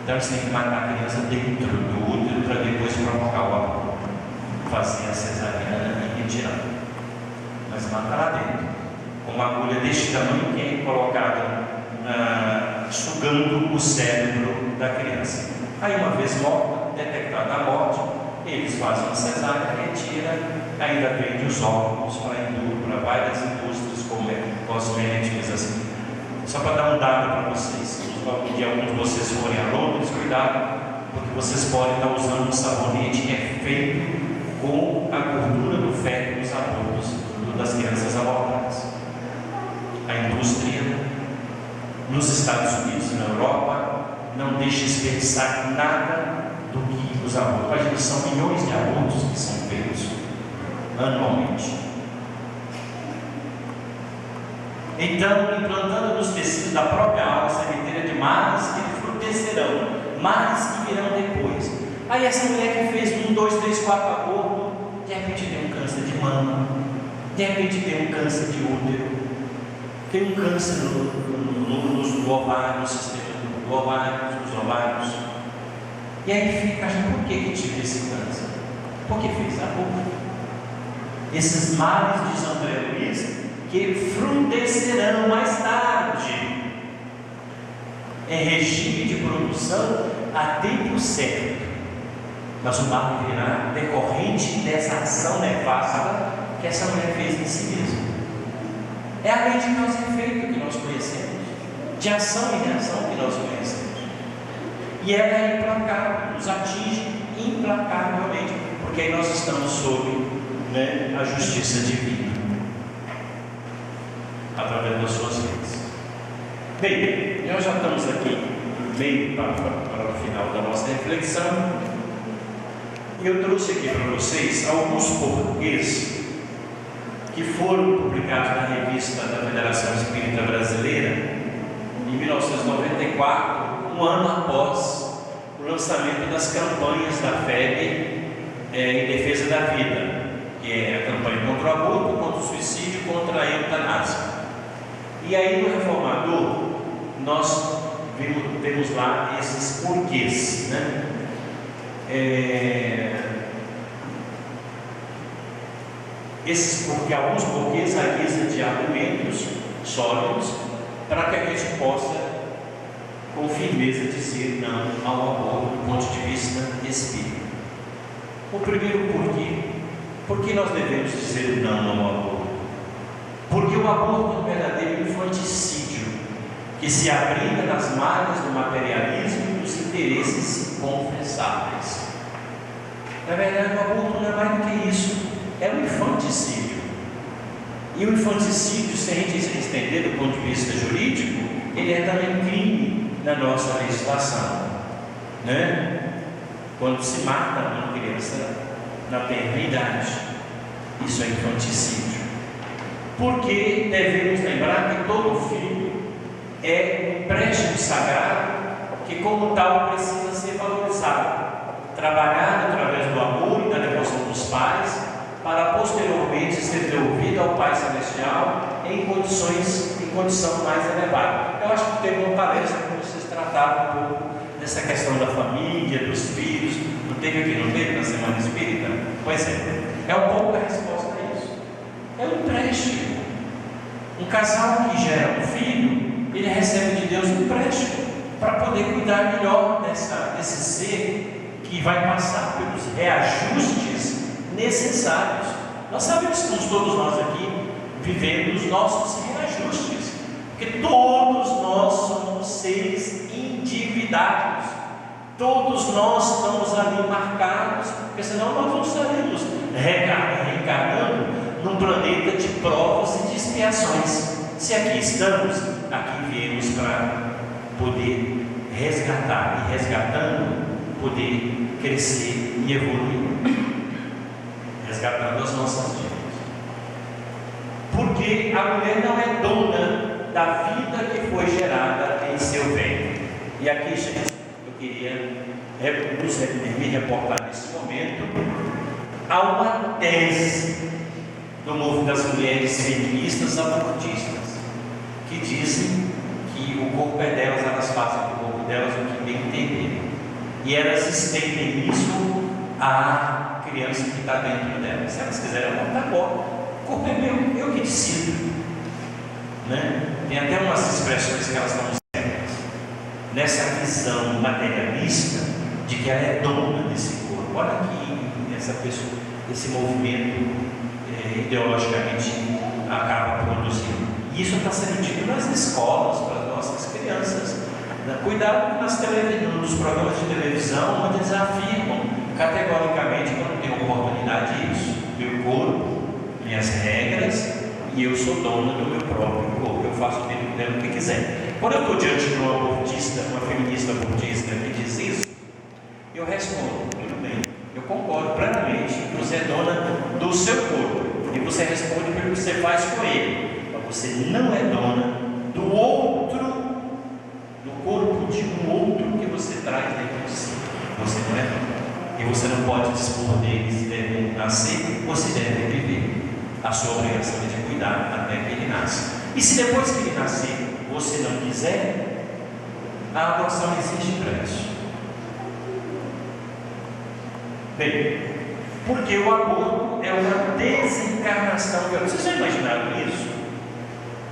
Então você tem que matar a criança dentro do útero para depois provocar o aborto, fazer a cesariana e retirar, mas mata lá dentro, com uma agulha deste tamanho que é colocada sugando o cérebro da criança. Aí, uma vez morta, detectada a morte, eles fazem uma cesárea, retira, ainda vende os órgãos para várias indústrias cosméticas, assim. Só para dar um dado para vocês, se algum de vocês forem a Londres, cuidado, porque vocês podem estar usando um sabonete que é feito com a gordura do feto dos abortos das crianças abortadas. A indústria nos Estados Unidos e na Europa não deixa desperdiçar nada do que os abortos. Imagina, são milhões de abortos que são feitos anualmente. Então, implantando nos tecidos da própria alma a sementeira de males que florescerão, males que virão depois. Aí essa mulher que fez 1, 2, 3, 4 abortos, de repente tem um câncer de mama, de repente tem um câncer de útero, tem um câncer no ovário, no sistema do ovário, dos ovários. E aí fica achando: por que tive esse câncer? Porque fez aborto. Esses males, diz André Luiz, que florescerão mais tarde em regime de produção a tempo certo, mas o mal virá decorrente dessa ação nefasta que essa mulher fez em si mesma. É a lei de causa e efeito que nós conhecemos, de ação e reação que nós conhecemos, e ela é implacável, nos atinge implacavelmente, porque aí nós estamos sob a justiça divina através das suas leis. Bem, nós já estamos aqui meio para o final da nossa reflexão, e eu trouxe aqui para vocês alguns portugueses que foram publicados na revista da Federação Espírita Brasileira em 1994, um ano após o lançamento das campanhas da FEB em defesa da vida. que é a campanha contra o aborto, contra o suicídio, contra a eutanásia. E aí no Reformador, nós temos lá esses porquês, né? Alguns porquês à guisa de argumentos sólidos, para que a gente possa com firmeza dizer não ao aborto do ponto de vista espírita. O primeiro porquê: por que nós devemos dizer não ao aborto? Porque o aborto é um verdadeiro infanticídio que se abriga nas malhas do materialismo e dos interesses confessáveis. Na verdade, o aborto não é mais do que isso, é um infanticídio. E o infanticídio, se a gente estender do ponto de vista jurídico, ele é também crime na nossa legislação, né? Quando se mata uma criança na tenra idade, isso é infanticídio. Porque devemos lembrar que todo filho é um empréstimo sagrado que, como tal, precisa ser valorizado, trabalhado através do amor e da devoção dos pais, para posteriormente ser devolvido ao Pai Celestial em condição mais elevada. Eu acho que teve uma palestra que vocês trataram um pouco dessa questão da família, dos filhos. Não teve aqui, não teve na Semana Espírita? Pois é um pouco a resposta a isso. É um empréstimo. Um casal que gera um filho, ele recebe de Deus um empréstimo para poder cuidar melhor desse ser que vai passar pelos reajustes necessários. Nós sabemos que todos nós aqui vivemos os nossos reajustes, porque todos nós somos seres endividados, todos nós estamos ali marcados, porque senão nós não estaremos reencarnando num planeta de provas e de expiações. Se aqui estamos, aqui viemos para poder resgatar, e resgatando, poder crescer e evoluir, resgatando as nossas vidas. Porque a mulher não é dona da vida que foi gerada em seu ventre. E aqui, gente, eu queria me reportar nesse momento a uma tese do movimento das mulheres feministas abortistas, que dizem que o corpo é delas, elas fazem do corpo delas o que bem entenderem, e elas estendem isso à criança que está dentro delas. Se elas quiserem abortar, abortam. O corpo é meu, eu que decido, né? Tem até umas expressões que elas estão certas nessa visão materialista de que ela é dona desse corpo. Olha aqui essa pessoa, esse movimento ideologicamente acaba produzindo. E isso está sendo dito nas escolas para as nossas crianças. Cuidado nos programas de televisão, onde eles afirmam categoricamente, quando tem oportunidade, isso: meu corpo, minhas regras, e eu sou dona do meu próprio corpo, eu faço dele o que quiser. Quando eu estou diante de uma abortista, uma feminista abortista que diz isso, eu respondo: tudo bem, eu concordo plenamente que você é dona do seu corpo, e você responde pelo que você faz com ele, mas você não é dona do outro, do corpo de um outro que você traz dentro de si. Você não é dona, e você não pode dispor dele se deve nascer ou se deve viver. A sua obrigação é de cuidar até que ele nasça. E se depois que ele nascer você não quiser, a adoção exige preço. Bem, porque o aborto é uma desencarnação. Vocês já imaginaram isso?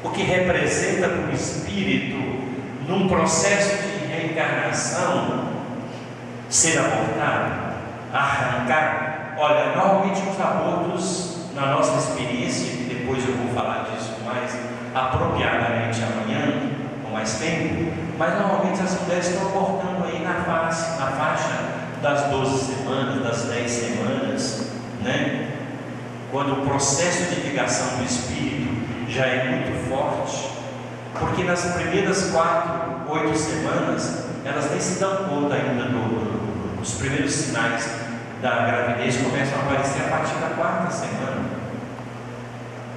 O que representa para o espírito, num processo de reencarnação, ser abortado, arrancar? Olha, normalmente os abortos, na nossa experiência, e depois eu vou falar disso mais apropriadamente amanhã, com mais tempo, mas normalmente as mulheres estão abortando aí na faixa das 12 semanas, das 10 semanas, né? Quando o processo de ligação do espírito já é muito forte, porque nas primeiras 4, 8 semanas, elas nem se dão conta ainda dos primeiros sinais da gravidez, começam a aparecer a partir da 4ª semana,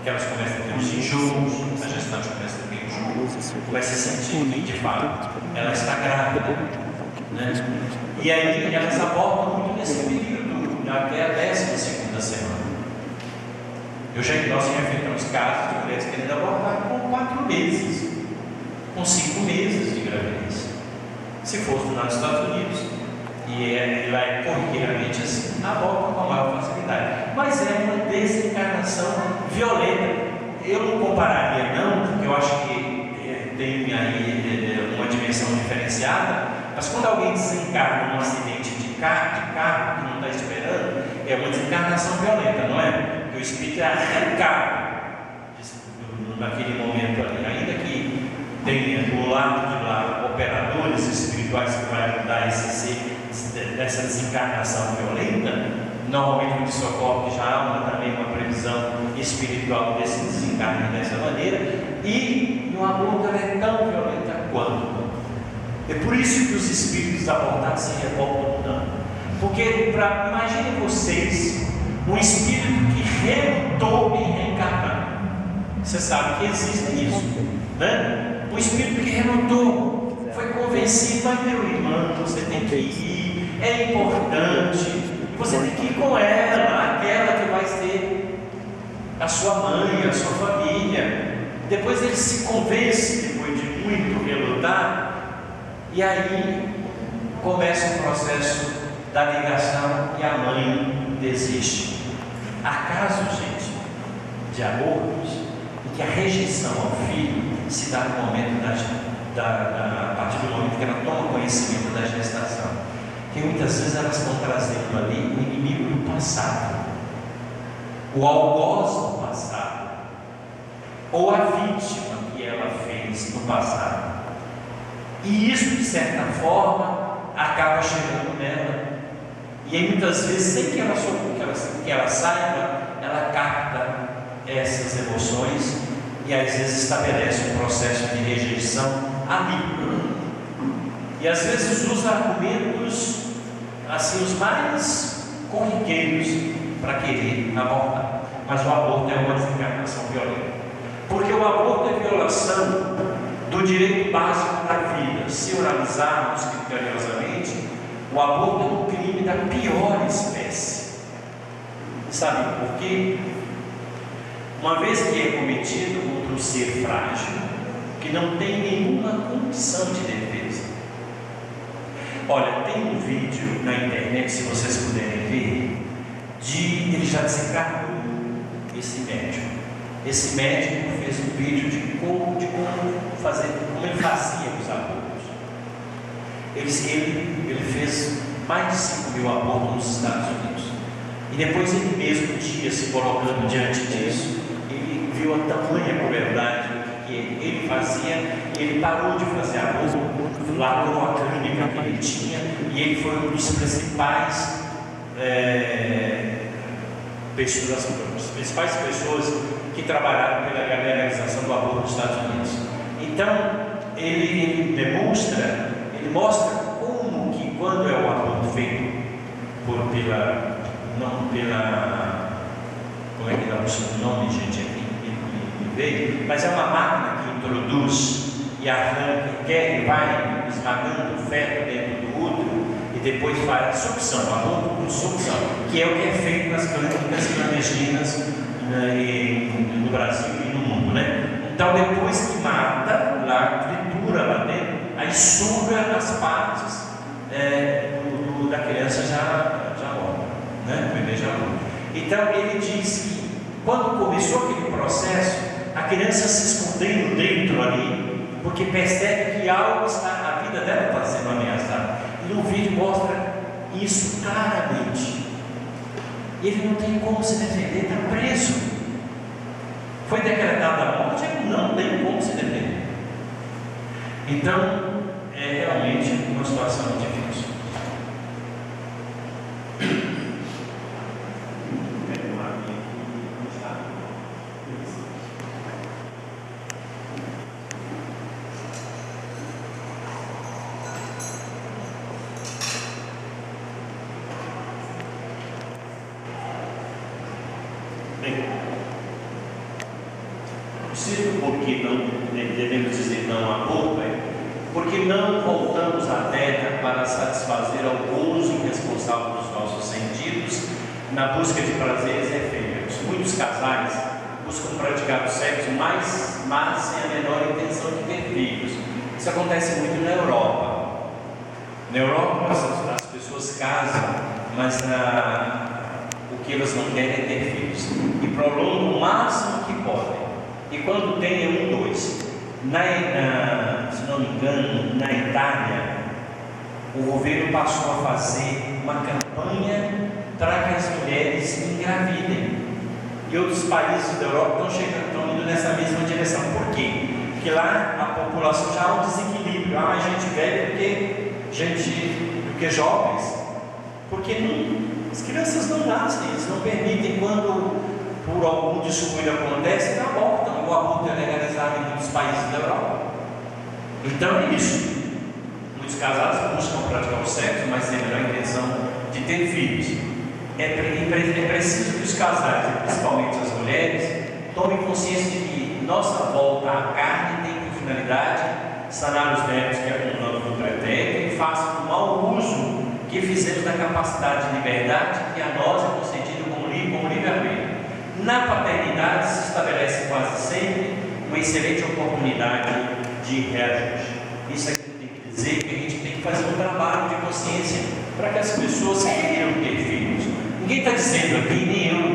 que elas começam a ter os enjoos, a gestante começa a ter enjoos, começa a sentir, de fato, ela está grávida, né? E aí elas abortam muito nesse período, até a 12ª semana. Nós já enfrentamos casos de mulheres querendo abortar com 4 meses, com 5 meses de gravidez. Se fosse nos Estados Unidos, e lá é corriqueiramente assim, abortam com a maior facilidade. Mas é uma desencarnação violenta. Eu não compararia não, porque eu acho que tem aí uma dimensão diferenciada, mas quando alguém desencarna num acidente de carro que não está esperando, é uma desencarnação violenta, não é? Porque o espírito é arrancado naquele momento ali, ainda que tenha do lado de lá operadores espirituais que vão ajudar dessa desencarnação violenta. Normalmente o socorro que já há também uma previsão espiritual desse desencarne dessa maneira, e no aborto ela é tão violenta quanto. É por isso que os espíritos abortados se revoltam tanto. Porque, imaginem vocês, um espírito que relutou em reencarnar. Você sabe que existe isso, né? Um espírito que relutou, foi convencido, mas meu irmão, você tem que ir, é importante. Você tem que ir com ela, aquela que vai ser a sua mãe, a sua família. Depois ele se convence, depois de muito relutar, e aí começa o processo da negação e a mãe desiste. Há casos, gente, de abortos em que a rejeição ao filho se dá no momento a partir do momento que ela toma conhecimento da gestação. Que muitas vezes elas estão trazendo ali o inimigo do passado, o algoz do passado, ou a vítima que ela fez no passado, e isso de certa forma acaba chegando nela, e aí muitas vezes sem que ela saiba, ela capta essas emoções e às vezes estabelece um processo de rejeição ali. E às vezes usa argumentos assim os mais corriqueiros para querer abortar. Mas o aborto é uma desencarnação violenta. Porque o aborto é violação do direito básico da vida. Se analisarmos criteriosamente, o aborto é um crime da pior espécie. E sabe por quê? Uma vez que é cometido contra um ser frágil, que não tem nenhuma condição de defesa. Olha, tem um vídeo na internet, se vocês puderem ver, ele já desencarnou esse médico. Esse médico fez um vídeo de como ele fazia os abortos. Ele fez mais de 5 mil abortos nos Estados Unidos. E depois ele mesmo tinha se colocando diante disso, ele viu a tamanha crueldade que ele fazia, e ele parou de fazer aborto, largou a clínica que ele tinha, e ele foi um dos principais pessoas que trabalharam pela legalização do aborto nos Estados Unidos. Então, ele mostra como que quando é o aborto feito como é que dá o nome, gente, aqui me veio, mas é uma máquina que introduz e arranca, e vai esmagando o feto dentro do útero e depois faz a sucção, o aborto por sucção, que é o que é feito nas clínicas clandestinas no Brasil e no mundo, né? Então, depois que mata, tritura lá dentro, aí suga as partes da criança já morta, né? O bebê já morto. Então, ele diz que quando começou aquele processo, a criança se escondendo dentro ali, porque percebe que a vida dela está sendo ameaçada. E no vídeo mostra isso claramente. E ele não tem como se defender, está preso. Foi decretada a morte, ele não tem como se defender. Então, é realmente uma situação difícil. Porque não devemos dizer não ao aborto, porque não voltamos à terra para satisfazer ao gozo irresponsável dos nossos sentidos na busca de prazeres efêmeros. muitos casais buscam praticar o sexo, mas sem a menor intenção de ter filhos. Isso acontece muito na Europa. Na Europa, as pessoas casam, mas o que elas não querem é ter filhos. E prolongam o máximo que podem. E quando tem, é 1, 2. Se não me engano, na Itália, o governo passou a fazer uma campanha para que as mulheres engravidem. E outros países da Europa estão indo nessa mesma direção. Por quê? Porque lá a população já há um desequilíbrio. Há mais gente velha do que jovens. Porque as crianças não nascem, eles não permitem. Quando por algum descuido acontece, abortam. O aborto é legalizado em muitos países da Europa. Então é isso. Muitos casados buscam praticar o sexo, mas sem a menor intenção de ter filhos. É preciso que os casais, principalmente as mulheres, tomem consciência de que nossa volta à carne tem por finalidade sanar os débitos que acumulamos no pretérito e façam o mau uso que fizemos da capacidade de liberdade que a nós é concedida como livre-arbítrio. Na paternidade se estabelece quase sempre uma excelente oportunidade de reajuste. Isso aqui tem que dizer que a gente tem que fazer um trabalho de consciência para que as pessoas queiram ter filhos. Ninguém está dizendo aqui,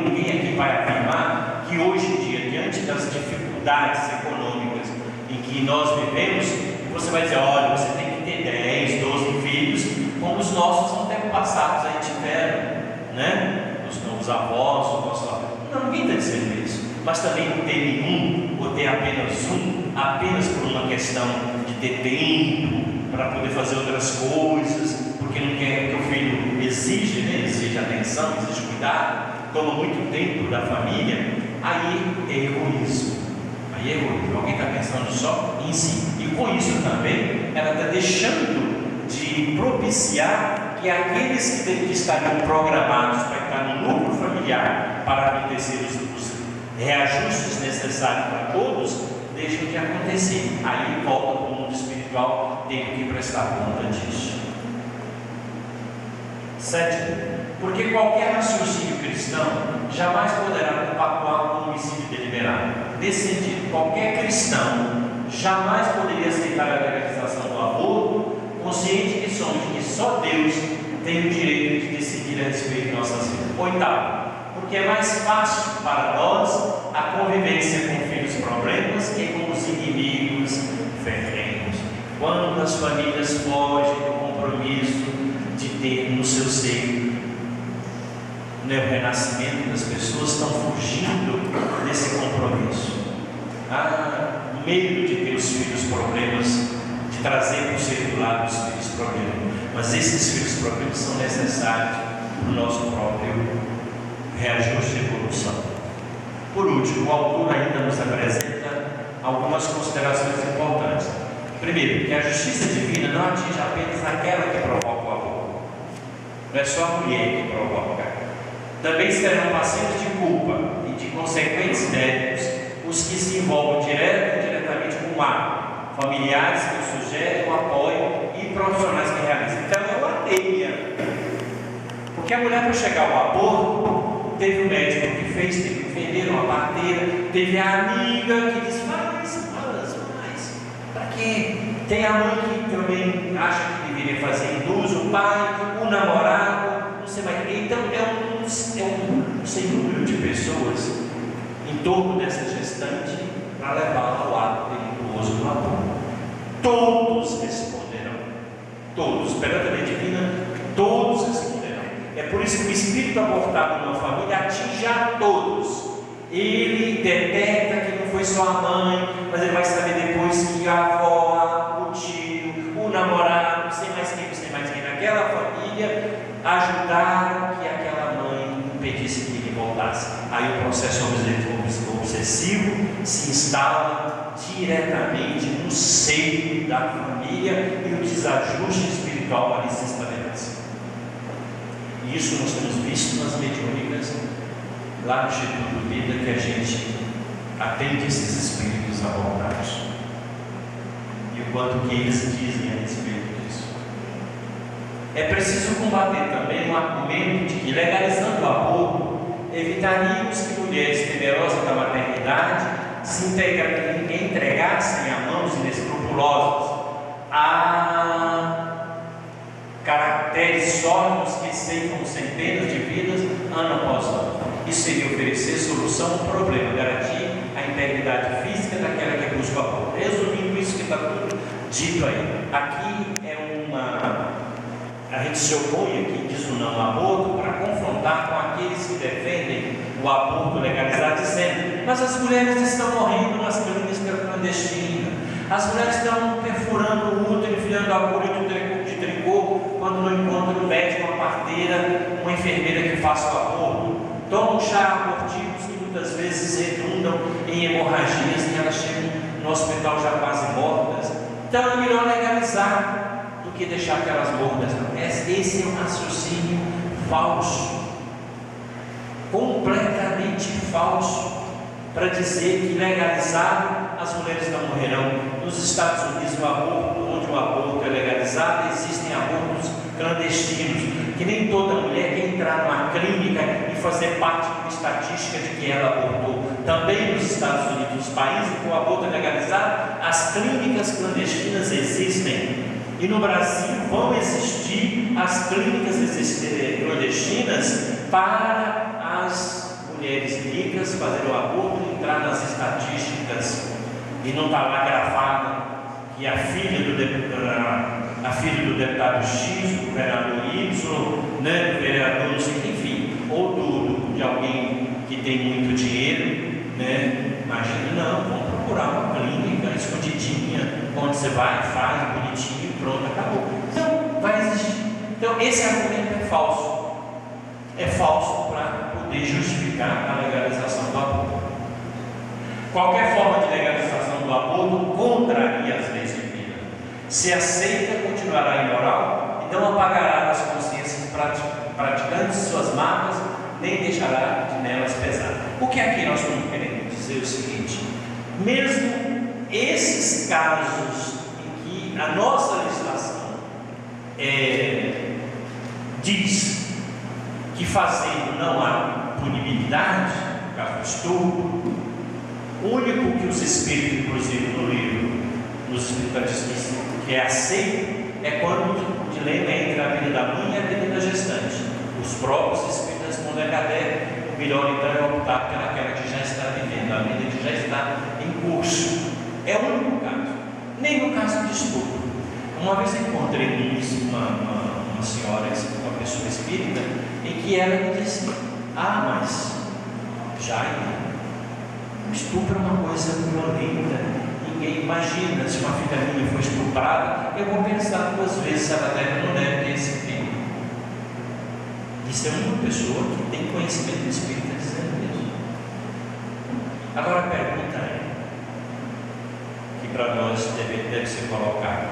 ninguém aqui vai afirmar que hoje em dia, diante das dificuldades econômicas em que nós vivemos, você vai dizer, olha, você tem que ter 10, 12 filhos, como os nossos antepassados aí tiveram, né? Os avós, os nossos avós. Não, ninguém está dizendo isso. Mas também não ter nenhum, ou ter apenas um, apenas por uma questão de ter tempo para poder fazer outras coisas, porque não quer que o filho exige, né? Exige atenção, exige cuidado, toma muito tempo da família, aí é egoísmo. Aí é egoísmo. Alguém está pensando só em si. E com isso também, ela está deixando de propiciar que aqueles que estariam programados para estar no núcleo familiar para acontecer os reajustes necessários para todos, deixam de acontecer. Aí volta para o mundo espiritual, tem que prestar conta disso. 7. Porque qualquer raciocínio cristão jamais poderá compactuar com o homicídio deliberado. Nesse sentido, qualquer cristão jamais poderia aceitar a legalização do aborto, consciente que somos que só Deus tem o direito de decidir a respeito de nossas vidas. 8. Porque é mais fácil para nós a convivência com filhos problemas que com os inimigos ferrenhos. Quando as famílias fogem do compromisso de ter no seu seio, o renascimento das pessoas estão fugindo desse compromisso. Há medo de ter os filhos problemas, de trazer para o seio do lado os filhos problemas. Mas esses filhos problemas são necessários para o nosso próprio reajuste e evolução. Por último, o autor ainda nos apresenta algumas considerações importantes. Primeiro, que a justiça divina não atinge apenas aquela que provoca o aborto. Não é só a mulher que provoca. Também serão passíveis de culpa e de consequentes débitos os que se envolvem direto ou indiretamente com o ato, familiares que o sugerem, o apoiam e profissionais que realizam. Então é uma teia. Porque a mulher, para chegar ao aborto, teve um médico que fez, teve um enfermeiro, uma parteira, teve a amiga que disse, faz, para quê? Tem a mãe que também acha que deveria fazer, induz o pai, o namorado, não sei mais. Então é um sem número de pessoas em torno dessa gestante para levá-la ao ato delituoso do aborto. Todos responderão. Todos, perante a lei divina, todos responderão. É por isso que o espírito abortado numa família atinge a todos. Ele detecta que não foi só a mãe, mas ele vai saber depois que a avó, o tio, o namorado, sem mais quem naquela família ajudaram que aquela mãe impedisse que ele voltasse. Aí o processo obsessivo se instala diretamente no seio da família e o desajuste espiritual ali se estabelece. E isso nós temos visto nas mediúnicas lá no Instituto Vida, que a gente atende esses espíritos abordados e o quanto que eles dizem a respeito disso. É preciso combater também o argumento de que legalizando o aborto evitaríamos que mulheres temerosas da maternidade se entregassem a mãos inescrupulosas a caracteres sólidos que ceifam centenas de vidas ano após ano. Isso seria oferecer solução ao problema, garantir a integridade física daquela que busca o aborto. Resumindo isso que está tudo dito aí. Aqui a gente se opõe aqui, diz o não ao aborto, para confrontar com aqueles que defendem o aborto legalizado, dizendo: mas as mulheres estão morrendo nas clínicas clandestinas, as mulheres estão perfurando o útero, enfiando a agulha de tricô quando não encontram um médico, uma parteira, uma enfermeira que faça o aborto, tomam chá abortivos que muitas vezes redundam em hemorragias e elas chegam no hospital já quase mortas. Então é melhor legalizar do que deixar aquelas mortas. Esse é um raciocínio falso, completamente falso, para dizer que legalizado as mulheres não morrerão. Nos Estados Unidos, onde o aborto é legalizado, existem abortos clandestinos, que nem toda mulher quer entrar numa clínica e fazer parte de uma estatística de que ela abortou. Também nos Estados Unidos, nos países em que o aborto é legalizado, as clínicas clandestinas existem. E no Brasil vão existir as clínicas clandestinas para as mulheres ricas fazerem o aborto e entrar nas estatísticas. E não está lá gravado que a filha do deputado X, do governador Y, né, do vereador não sei, enfim, ou de alguém que tem muito dinheiro, né? Imagina, não, vamos procurar uma clínica escondidinha, onde você vai, faz bonitinho, pronto, acabou. Então, vai existir. Então, esse argumento é falso. É falso para poder justificar a legalização do aborto. Qualquer forma de legalização do aborto contraria as leis divinas. Se aceita, continuará imoral e não apagará as consciências praticantes suas mágoas, nem deixará de nelas pesar. O que aqui nós estamos querendo dizer é o seguinte: mesmo esses casos em que a nossa legislação diz que fazendo não há punibilidade, no caso do estupro, o único que os espíritos, inclusive no livro, nos espiritistas dizem que é aceito, é quando o dilema é entre a vida da mãe e a vida da gestante. Os próprios espíritas respondem: cadê? O melhor então é optar pelaquela que já está vivendo, a vida que já está em curso. É o único caso. Nem no caso de estupro. Uma vez eu encontrei uma senhora, uma pessoa espírita, em que ela me disse: mas Jaime, o estupro é uma coisa violenta. Ninguém imagina, se uma filha minha for estuprada, eu vou pensar duas vezes se ela deve ou não deve ter esse filho. Isso é uma pessoa que tem conhecimento espírita dizendo isso. Agora a pergunta é, que para nós deve ser colocada: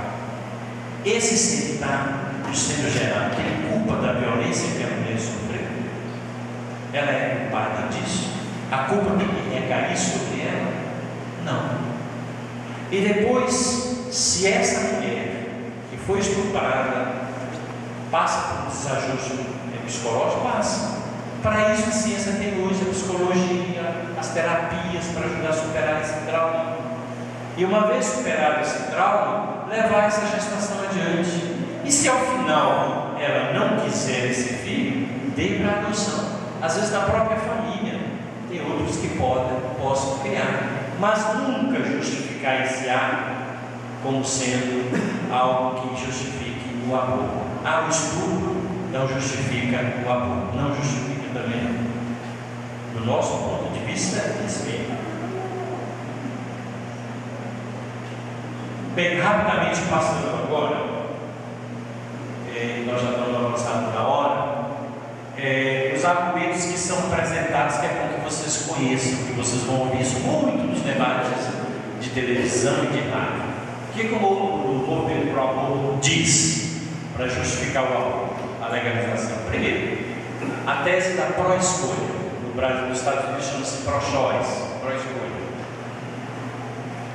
esse ser está sendo gerado, que é culpa da violência que a mulher sofreu, ela é culpada disso? A culpa tem que recair sobre ela? Não. E depois, se essa mulher que foi estuprada passa por um desajuste psicológico, passa. Para isso a ciência tem hoje a psicologia, as terapias para ajudar a superar esse trauma. E uma vez superado esse trauma, levar essa gestação adiante. E se ao final ela não quiser esse filho, dê para adoção. Às vezes na própria família tem outros que possam criar, mas nunca justificar esse ato como sendo algo que justifique o aborto. O estupro não justifica o aborto, não justifica também, do nosso ponto de vista, respeito. Bem, rapidamente passando agora, nós já estamos avançando na hora, os argumentos que são apresentados, que é bom que vocês conheçam, que vocês vão ouvir isso muito nos debates de televisão e de rádio. O que o movimento pro aborto diz para justificar o aborto, a legalização? Primeiro, a tese da pró-escolha. No Brasil, nos Estados Unidos, chama-se pró-choice, pró-escolha.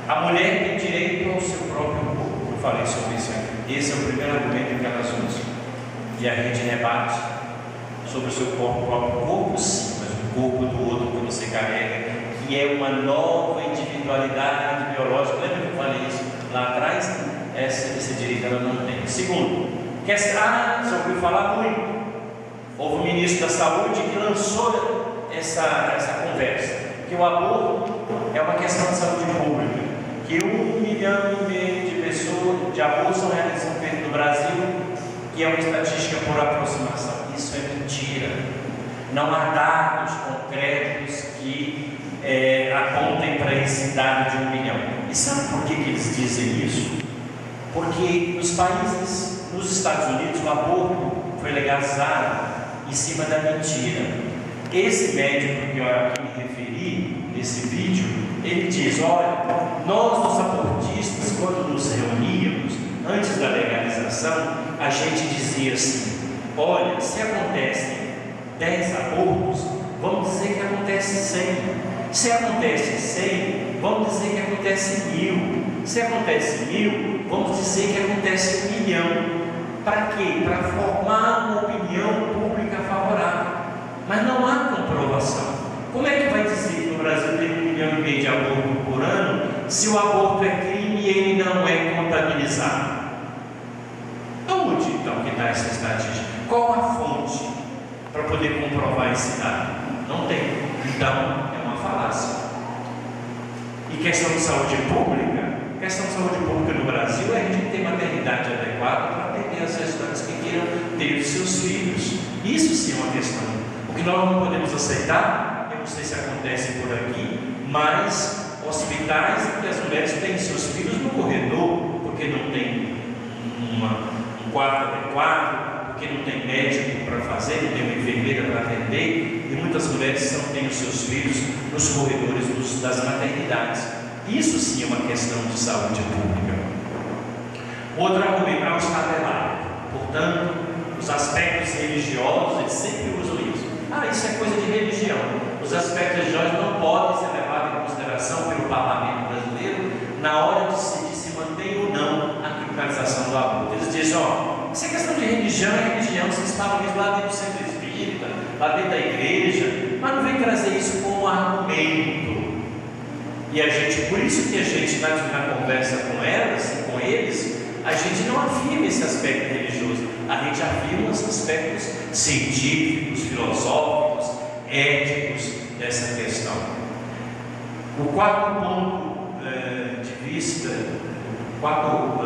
A mulher tem direito ao seu próprio corpo. Eu falei sobre isso aqui. Esse é o primeiro argumento que elas usam. E a gente rebate sobre o seu próprio corpo, sim, mas o corpo do outro que você carrega, que é uma nova individualidade biológica. Lembra que eu falei isso lá atrás? Esse direito ela não tem. Segundo, você ouviu falar muito. Houve um ministro da Saúde que lançou essa conversa, que o aborto é uma questão de saúde pública, que 1,5 milhão de pessoas de abortos são feitos no Brasil, que é uma estatística por aproximação. Isso é mentira. Não há dados concretos que apontem para esse dado de 1 milhão. E sabe por que eles dizem isso? Porque nos Estados Unidos, o aborto foi legalizado em cima da mentira. Esse médico que eu aqui me referi, nesse vídeo, ele diz: olha, nós os abortistas, quando nos reuníamos, antes da legalização, a gente dizia assim: olha, se acontecem 10 abortos, vamos dizer que acontece 100. Se acontece 100, vamos dizer que acontece 1000. Se acontece 1000, vamos dizer que acontece 1 milhão. Para quê? Para formar uma opinião pública favorável. Mas não há comprovação. Como é que vai dizer que no Brasil tem 1,5 milhão de abortos por ano, se o aborto é crime e ele não é contabilizado? Onde então que está essa estatística? Qual a fonte para poder comprovar esse dado? Não tem. Então, é uma falácia. E questão de saúde pública? Questão de saúde pública no Brasil é a gente ter maternidade adequada para atender as gestantes que queiram ter os seus filhos. Isso sim é uma questão. O que nós não podemos aceitar, eu não sei se acontece por aqui, mas hospitais em que as mulheres têm seus filhos no corredor, porque não tem um quarto adequado, porque não tem médico para fazer, não tem uma enfermeira para atender, e muitas mulheres não têm os seus filhos nos corredores das maternidades. Isso sim é uma questão de saúde pública. Outro argumento é o Estado laico. Portanto, os aspectos religiosos, eles sempre usam isso. Isso é coisa de religião. Os aspectos religiosos não podem ser levados em consideração pelo parlamento brasileiro na hora de decidir se mantém ou não a criminalização do aborto. Eles dizem: isso é questão de religião, vocês falam isso lá dentro do centro espírita, lá dentro da igreja, mas não vem trazer isso como argumento. E por isso que a gente, na conversa com elas, com eles, a gente não afirma esse aspecto religioso, a gente afirma os aspectos científicos, filosóficos, éticos dessa questão. O quarto ponto de vista, o quarto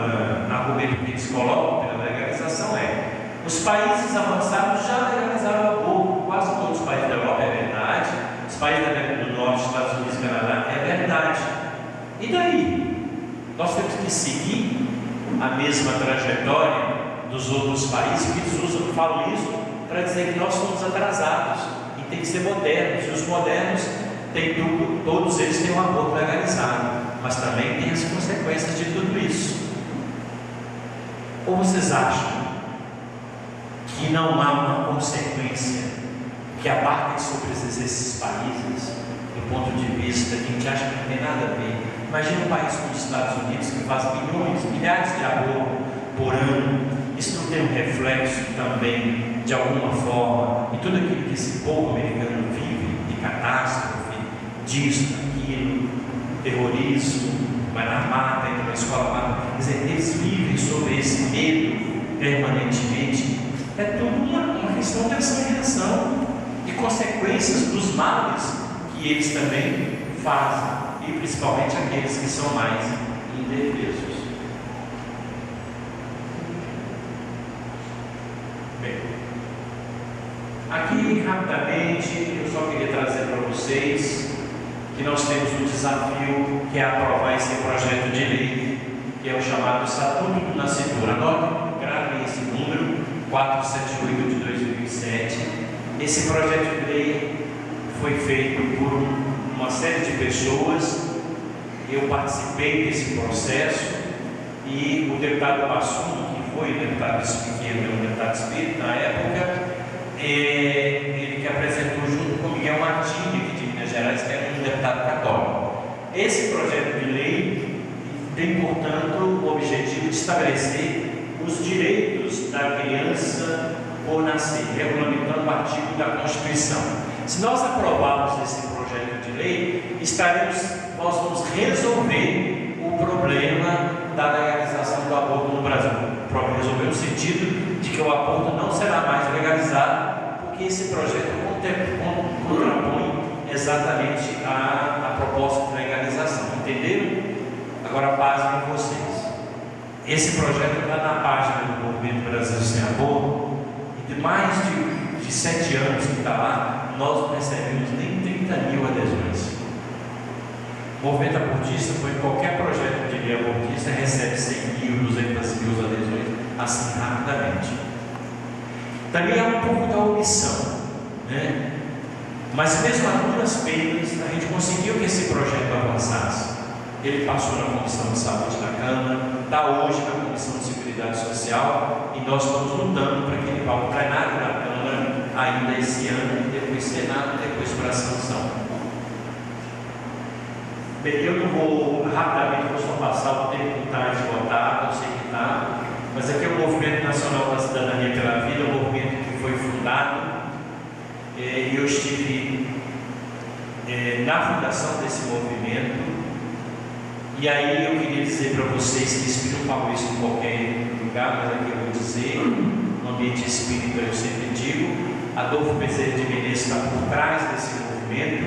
argumento que eles colocam pela legalização os países avançados já legalizaram o aborto, quase todos os países da Europa, é verdade. Os países da América do Norte, Estados Unidos e Canadá, é verdade. E daí? Nós temos que seguir a mesma trajetória dos outros países, que eles falam isso para dizer que nós somos atrasados e tem que ser modernos. E os modernos têm tudo, todos eles têm um aborto legalizado, mas também tem as consequências de tudo isso. Ou vocês acham que não há uma consequência que abarque sobre esses países, do ponto de vista que a gente acha que não tem nada a ver? Imagina um país como os Estados Unidos, que faz milhares de abortos por ano. Isso não tem um reflexo também, de alguma forma, em tudo aquilo que esse povo americano vive, de catástrofe, disso, daquilo, terrorismo, vai na mata, entra na escola, mata. Quer dizer, eles vivem sobre esse medo permanentemente. É tudo uma questão de ação e reação, de consequências dos males que eles também fazem, e principalmente aqueles que são mais indefesos. Bem, aqui rapidamente eu só queria trazer para vocês que nós temos um desafio, que é aprovar esse projeto de lei, que é o chamado Estatuto do Nascituro. Anote, gravem esse número 478 de 2007. Esse projeto de lei foi feito por uma série de pessoas. Eu participei desse processo e o deputado Bassum, que foi o deputado espírita na época, ele que apresentou junto com Miguel Martins, aqui de Minas Gerais, que era um deputado católico. Esse projeto de lei tem, portanto, o objetivo de estabelecer os direitos da criança por nascer, regulamentando o artigo da Constituição. Se nós aprovarmos esse projeto de lei, nós vamos resolver o problema da legalização do aborto no Brasil. Resolver no sentido de que o aborto não será mais legalizado, porque esse projeto contrapõe exatamente a proposta de legalização. Entenderam? Agora pasmem vocês. Esse projeto está na página do Movimento Brasil Sem Aborto, e de mais de 7 anos que está lá, nós não recebemos nem 30 mil adesões. O movimento abortista, por qualquer projeto de lei abortista, recebe 100 mil, 200 mil adesões assim rapidamente. Também é um pouco da omissão, né? Mas mesmo a duras penas, a gente conseguiu que esse projeto avançasse. Ele passou na Comissão de Saúde da Câmara, está hoje na Comissão de Seguridade Social, e nós estamos lutando para que ele vá ao plenário da Câmara ainda esse ano, e depois Senado, e depois para a sanção. Bem, eu não vou rapidamente, vou só passar o tempo que está esgotado, eu sei que está, mas aqui é o Movimento Nacional da Cidadania pela Vida, um movimento que foi fundado, e eu estive na fundação desse movimento. E aí eu queria dizer para vocês que Espírito falou isso em qualquer lugar, mas aqui eu vou dizer, no ambiente espírita eu sempre digo, Adolfo Bezerra de Menezes está por trás desse movimento,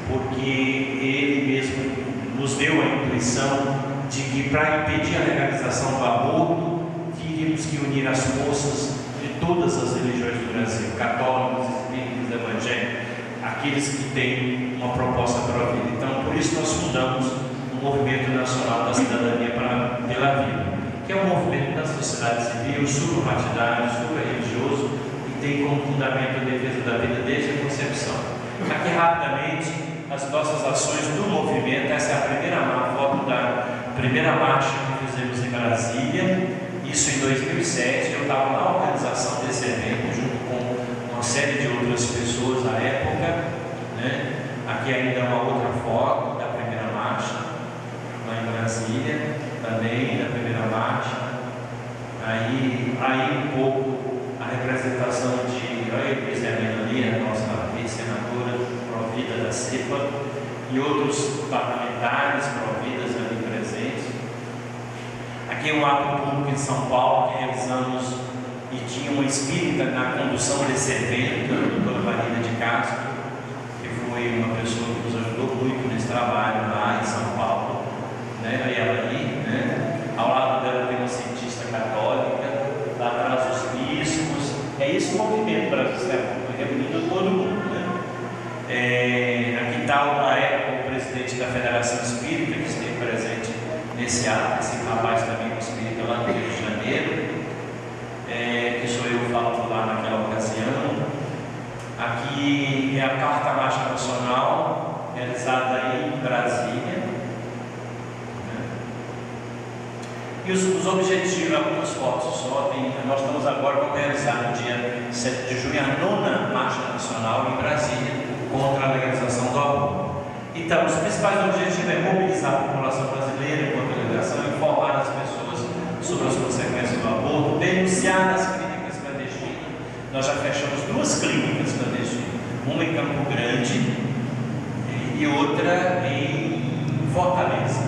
porque ele mesmo nos deu a intuição de que para impedir a legalização do aborto, teríamos que unir as forças de todas as religiões do Brasil, católicos, espíritas, evangélicos, aqueles que têm uma proposta para a vida. Então, por isso nós fundamos Movimento Nacional da Cidadania pela Vida, que é um movimento da sociedade civil, suprapartidário, supra-religioso, e tem como fundamento a defesa da vida desde a concepção. Aqui rapidamente as nossas ações do movimento. Essa é a primeira foto da primeira marcha que fizemos em Brasília, isso em 2007. Eu estava na organização desse evento junto com uma série de outras pessoas à época, né? Aqui ainda é uma outra foto da primeira marcha em Brasília, também na primeira marcha. Aí um pouco a representação de Luiziana ali, a nossa ex-senadora provida da CEPA, e outros parlamentares providas ali presentes. Aqui é um ato público em São Paulo que realizamos e tinha uma espírita na condução desse evento, a doutora Marina de Castro, que foi uma pessoa que nos ajudou muito nesse trabalho lá em São Paulo. E ela ali, ao lado dela tem uma cientista católica, lá atrás os bispos. É esse o movimento brasileiro, reunindo todo mundo. Aqui está na época o presidente da Federação Espírita, que esteve presente nesse ato, esse rapaz também espírita lá no Rio de Janeiro, que sou eu falando lá naquela ocasião. Aqui é a quarta marcha nacional, realizada em Brasília. E os objetivos, algumas fotos só, nós estamos agora, vamos realizar no dia 7 de junho a 9ª Marcha Nacional em Brasília contra a legalização do aborto. Então, os principais objetivos é mobilizar a população brasileira contra a legalização, informar as pessoas sobre as consequências do aborto, denunciar as clínicas clandestinas. Nós já fechamos 2 clínicas clandestinas, uma em Campo Grande e outra em Fortaleza.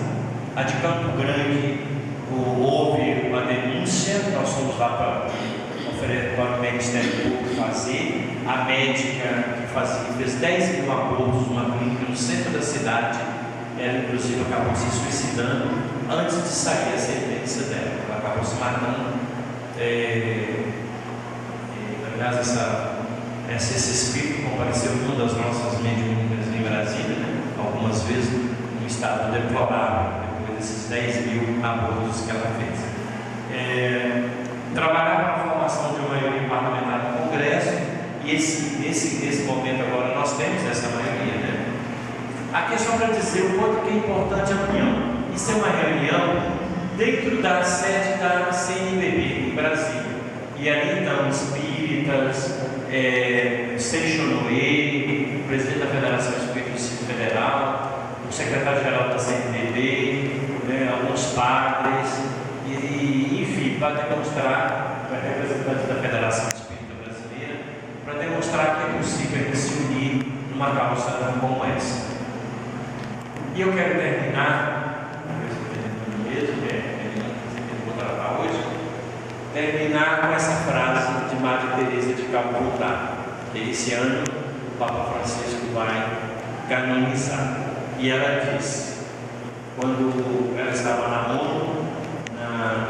A de Campo Grande, houve uma denúncia, nós fomos lá para o Ministério Público fazer. A médica que fez 10 mil abortos numa clínica no centro da cidade, ela inclusive acabou se suicidando antes de sair a sentença dela. Ela acabou se matando. Aliás, esse espírito compareceu em uma das nossas mediúnicas em Brasília, algumas vezes, num estado deplorável, desses 10 mil abortos que ela fez. Trabalhar para a formação de uma maioria parlamentar no Congresso, e nesse momento agora nós temos essa maioria. Aqui é só para dizer o quanto que é importante a união. Isso é uma reunião dentro da sede da CNBB em Brasília, e ali estão espíritas, Seixonoe, o presidente da Federação Espírita do Distrito Federal, o secretário-geral da CNBB, alguns padres, enfim, para demonstrar, para representantes da Federação Espírita Brasileira, para demonstrar que é possível se unir numa causa como essa. E eu quero terminar, terminar com essa frase de Madre Teresa de Calcutá, que esse ano o Papa Francisco vai canonizar. E ela diz, quando ela estava na ONU,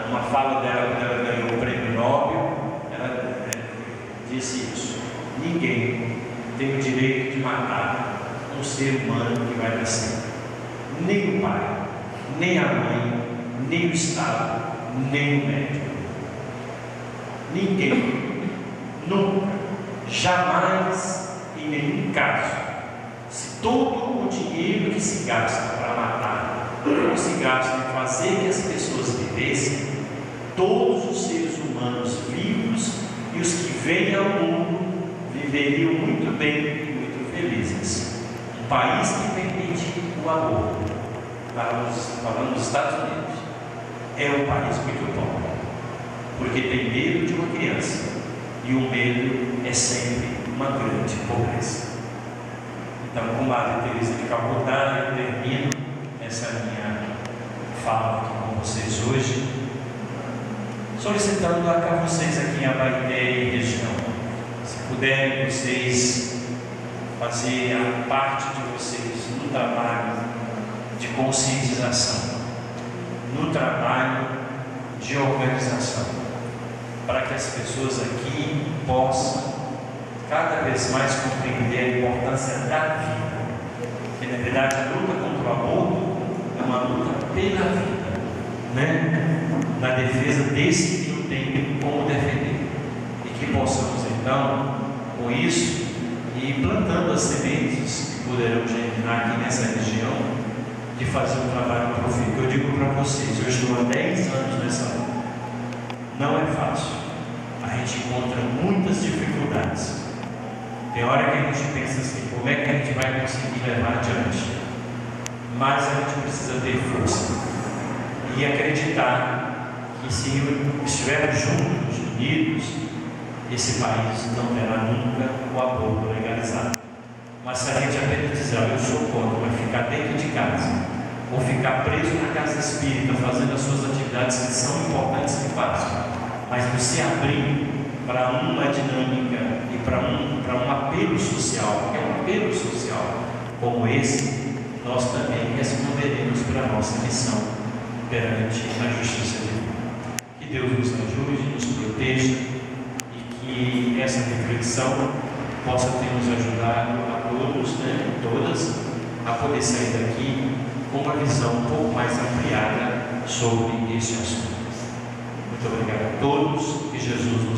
numa fala dela, quando ela ganhou o prêmio Nobel, ela disse isso: ninguém tem o direito de matar um ser humano que vai nascer. Nem o pai, nem a mãe, nem o Estado, nem o médico. Ninguém, nunca, jamais, em nenhum caso, se todo o dinheiro que se gasta para matar não se gasta em fazer que as pessoas vivessem, todos os seres humanos vivos e os que vêm ao mundo viveriam muito bem e muito felizes. Um país que permite o aborto, falando dos Estados Unidos, é um país muito pobre, porque tem medo de uma criança, e o medo é sempre uma grande pobreza. Então, com Madre Teresa de Calcutá, eu termino essa minha fala aqui com vocês hoje, solicitando a vocês aqui em Abaeté e região, se puderem vocês fazer a parte de vocês no trabalho de conscientização, no trabalho de organização, para que as pessoas aqui possam cada vez mais compreender a importância da vida, que na verdade a luta contra o aborto é uma luta pela vida, né? Na defesa desse que não tem como defender, e que possamos então, com isso, ir plantando as sementes que poderão germinar aqui nessa região, de fazer um trabalho profícuo. Eu digo para vocês, eu estou há 10 anos nessa luta, não é fácil, a gente encontra muitas dificuldades. Tem hora que a gente pensa assim, como é que a gente vai conseguir levar adiante? Mas a gente precisa ter força e acreditar que se estivermos juntos, unidos, esse país não terá nunca o aborto legalizado. Mas se a gente apenas dizer, eu sou contra, vai ficar dentro de casa, ou ficar preso na casa espírita, fazendo as suas atividades que são importantes e fáceis, mas não se abrir para uma dinâmica e para um apelo social, porque é um apelo social como esse, nós também responderemos pela nossa missão perante a justiça divina. Que Deus nos ajude, nos proteja e que essa reflexão possa ter nos ajudado a todos, né, todas, a poder sair daqui com uma visão um pouco mais ampliada sobre este assunto. Muito obrigado a todos, que Jesus nos